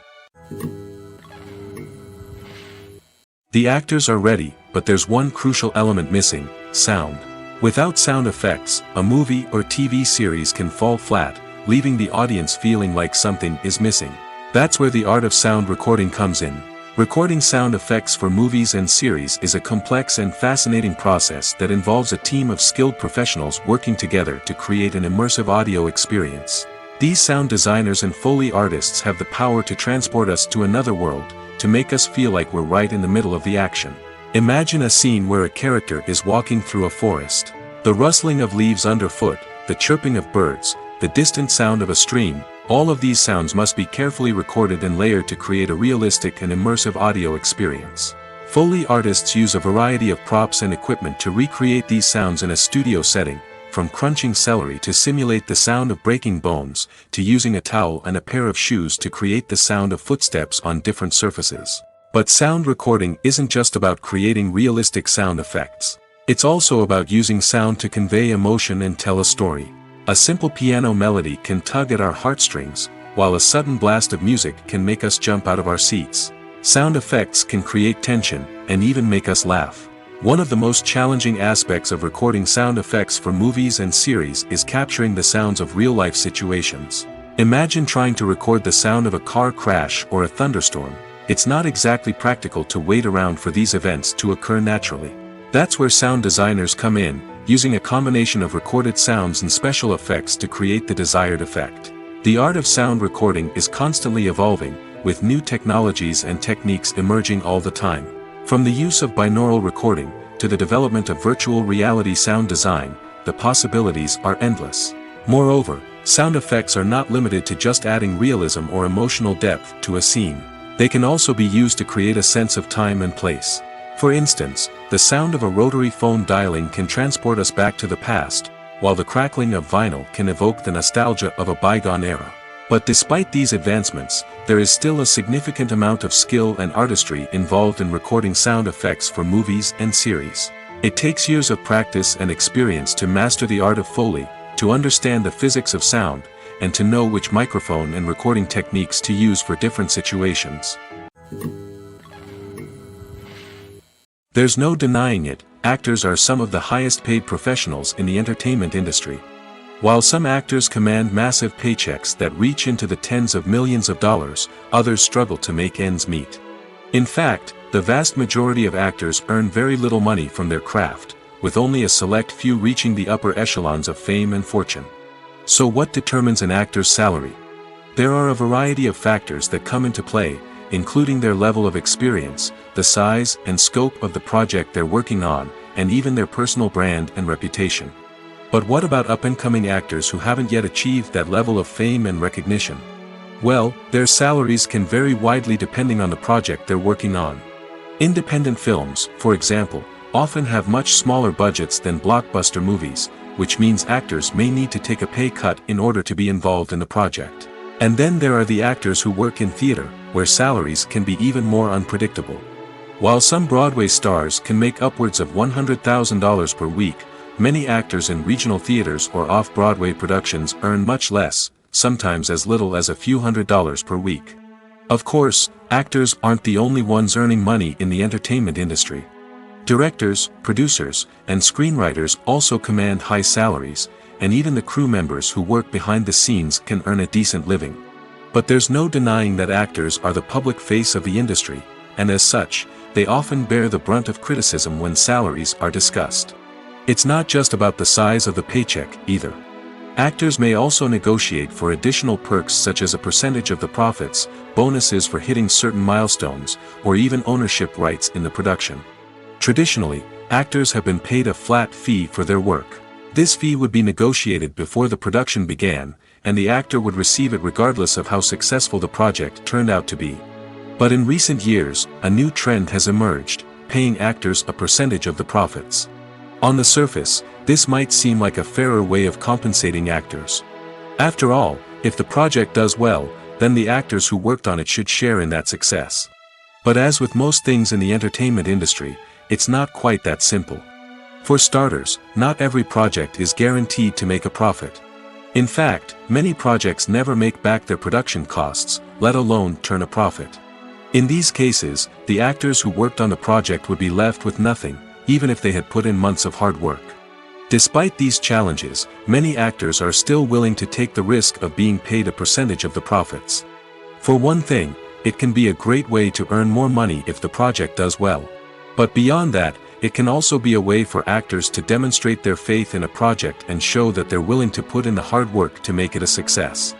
The actors are ready, but there's one crucial element missing: sound. Without sound effects, a movie or TV series can fall flat, leaving the audience feeling like something is missing. That's where the art of sound recording comes in. Recording sound effects for movies and series is a complex and fascinating process that involves a team of skilled professionals working together to create an immersive audio experience. These sound designers and Foley artists have the power to transport us to another world, to make us feel like we're right in the middle of the action. Imagine a scene where a character is walking through a forest. The rustling of leaves underfoot, the chirping of birds, the distant sound of a stream, all of these sounds must be carefully recorded and layered to create a realistic and immersive audio experience. Foley artists use a variety of props and equipment to recreate these sounds in a studio setting, from crunching celery to simulate the sound of breaking bones, to using a towel and a pair of shoes to create the sound of footsteps on different surfaces. But sound recording isn't just about creating realistic sound effects. It's also about using sound to convey emotion and tell a story. A simple piano melody can tug at our heartstrings, while a sudden blast of music can make us jump out of our seats. Sound effects can create tension, and even make us laugh. One of the most challenging aspects of recording sound effects for movies and series is capturing the sounds of real-life situations. Imagine trying to record the sound of a car crash or a thunderstorm. It's not exactly practical to wait around for these events to occur naturally. That's where sound designers come in, using a combination of recorded sounds and special effects to create the desired effect. The art of sound recording is constantly evolving, with new technologies and techniques emerging all the time. From the use of binaural recording, to the development of virtual reality sound design, the possibilities are endless. Moreover, sound effects are not limited to just adding realism or emotional depth to a scene. They can also be used to create a sense of time and place. For instance, the sound of a rotary phone dialing can transport us back to the past, while the crackling of vinyl can evoke the nostalgia of a bygone era. But despite these advancements, there is still a significant amount of skill and artistry involved in recording sound effects for movies and series. It takes years of practice and experience to master the art of Foley, to understand the physics of sound, and to know which microphone and recording techniques to use for different situations. There's no denying it, actors are some of the highest paid professionals in the entertainment industry. While some actors command massive paychecks that reach into the tens of millions of dollars, others struggle to make ends meet. In fact, the vast majority of actors earn very little money from their craft, with only a select few reaching the upper echelons of fame and fortune. So what determines an actor's salary? There are a variety of factors that come into play, including their level of experience, the size and scope of the project they're working on, and even their personal brand and reputation. But what about up-and-coming actors who haven't yet achieved that level of fame and recognition? Well, their salaries can vary widely depending on the project they're working on. Independent films, for example, often have much smaller budgets than blockbuster movies, which means actors may need to take a pay cut in order to be involved in the project. And then there are the actors who work in theater, where salaries can be even more unpredictable. While some Broadway stars can make upwards of $100,000 per week, many actors in regional theaters or off-Broadway productions earn much less, sometimes as little as a few $100s per week. Of course, actors aren't the only ones earning money in the entertainment industry. Directors, producers, and screenwriters also command high salaries, and even the crew members who work behind the scenes can earn a decent living. But there's no denying that actors are the public face of the industry, and as such, they often bear the brunt of criticism when salaries are discussed. It's not just about the size of the paycheck, either. Actors may also negotiate for additional perks such as a percentage of the profits, bonuses for hitting certain milestones, or even ownership rights in the production. Traditionally, actors have been paid a flat fee for their work. This fee would be negotiated before the production began, and the actor would receive it regardless of how successful the project turned out to be. But in recent years, a new trend has emerged, paying actors a percentage of the profits. On the surface, this might seem like a fairer way of compensating actors. After all, if the project does well, then the actors who worked on it should share in that success. But as with most things in the entertainment industry, it's not quite that simple. For starters, not every project is guaranteed to make a profit. In fact, many projects never make back their production costs, let alone turn a profit. In these cases, the actors who worked on the project would be left with nothing, even if they had put in months of hard work. Despite these challenges, many actors are still willing to take the risk of being paid a percentage of the profits. For one thing, it can be a great way to earn more money if the project does well. But beyond that, it can also be a way for actors to demonstrate their faith in a project and show that they're willing to put in the hard work to make it a success.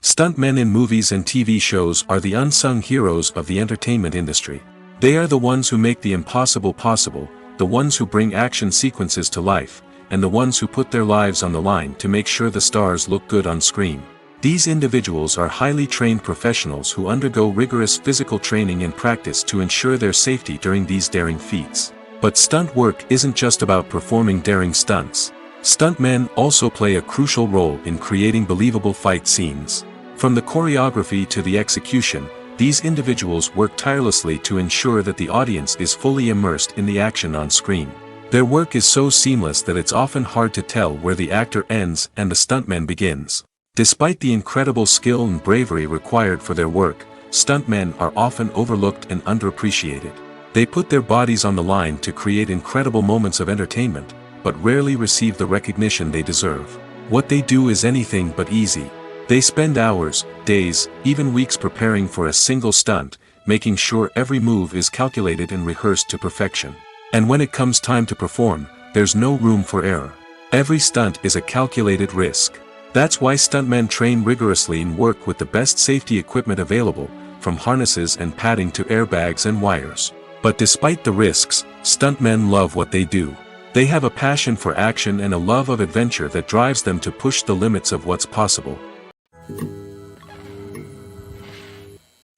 Stuntmen in movies and TV shows are the unsung heroes of the entertainment industry. They are the ones who make the impossible possible, the ones who bring action sequences to life, and the ones who put their lives on the line to make sure the stars look good on screen. These individuals are highly trained professionals who undergo rigorous physical training and practice to ensure their safety during these daring feats. But stunt work isn't just about performing daring stunts. Stuntmen also play a crucial role in creating believable fight scenes. From the choreography to the execution, these individuals work tirelessly to ensure that the audience is fully immersed in the action on screen. Their work is so seamless that it's often hard to tell where the actor ends and the stuntman begins. Despite the incredible skill and bravery required for their work, stuntmen are often overlooked and underappreciated. They put their bodies on the line to create incredible moments of entertainment, but rarely receive the recognition they deserve. What they do is anything but easy. They spend hours, days, even weeks preparing for a single stunt, making sure every move is calculated and rehearsed to perfection. And when it comes time to perform, there's no room for error. Every stunt is a calculated risk. That's why stuntmen train rigorously and work with the best safety equipment available, from harnesses and padding to airbags and wires. But despite the risks, stuntmen love what they do. They have a passion for action and a love of adventure that drives them to push the limits of what's possible.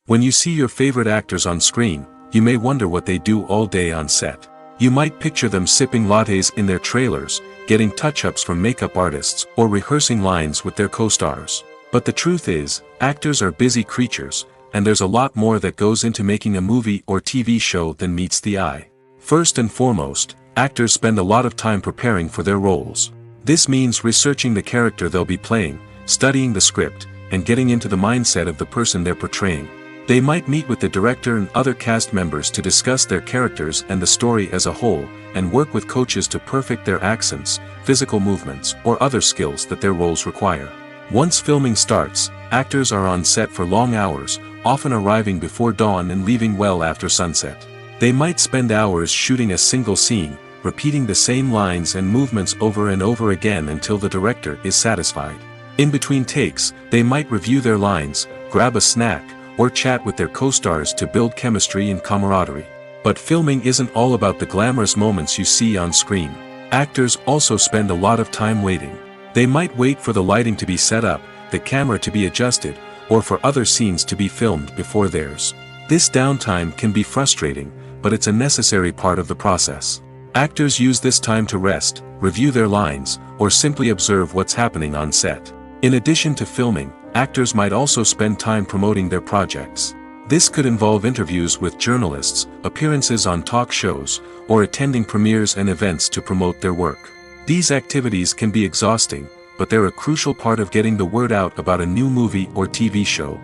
When you see your favorite actors on screen, you may wonder what they do all day on set. You might picture them sipping lattes in their trailers, getting touch-ups from makeup artists, or rehearsing lines with their co-stars. But the truth is, actors are busy creatures, and there's a lot more that goes into making a movie or TV show than meets the eye. First and foremost, actors spend a lot of time preparing for their roles. This means researching the character they'll be playing, studying the script, and getting into the mindset of the person they're portraying. They might meet with the director and other cast members to discuss their characters and the story as a whole, and work with coaches to perfect their accents, physical movements, or other skills that their roles require. Once filming starts, actors are on set for long hours, often arriving before dawn and leaving well after sunset. They might spend hours shooting a single scene, repeating the same lines and movements over and over again until the director is satisfied. In between takes, they might review their lines, grab a snack, or chat with their co-stars to build chemistry and camaraderie. But filming isn't all about the glamorous moments you see on screen. Actors also spend a lot of time waiting. They might wait for the lighting to be set up, the camera to be adjusted, or for other scenes to be filmed before theirs. This downtime can be frustrating, but it's a necessary part of the process. Actors use this time to rest, review their lines, or simply observe what's happening on set. In addition to filming, actors might also spend time promoting their projects. This could involve interviews with journalists, appearances on talk shows, or attending premieres and events to promote their work. These activities can be exhausting, but they're a crucial part of getting the word out about a new movie or TV show.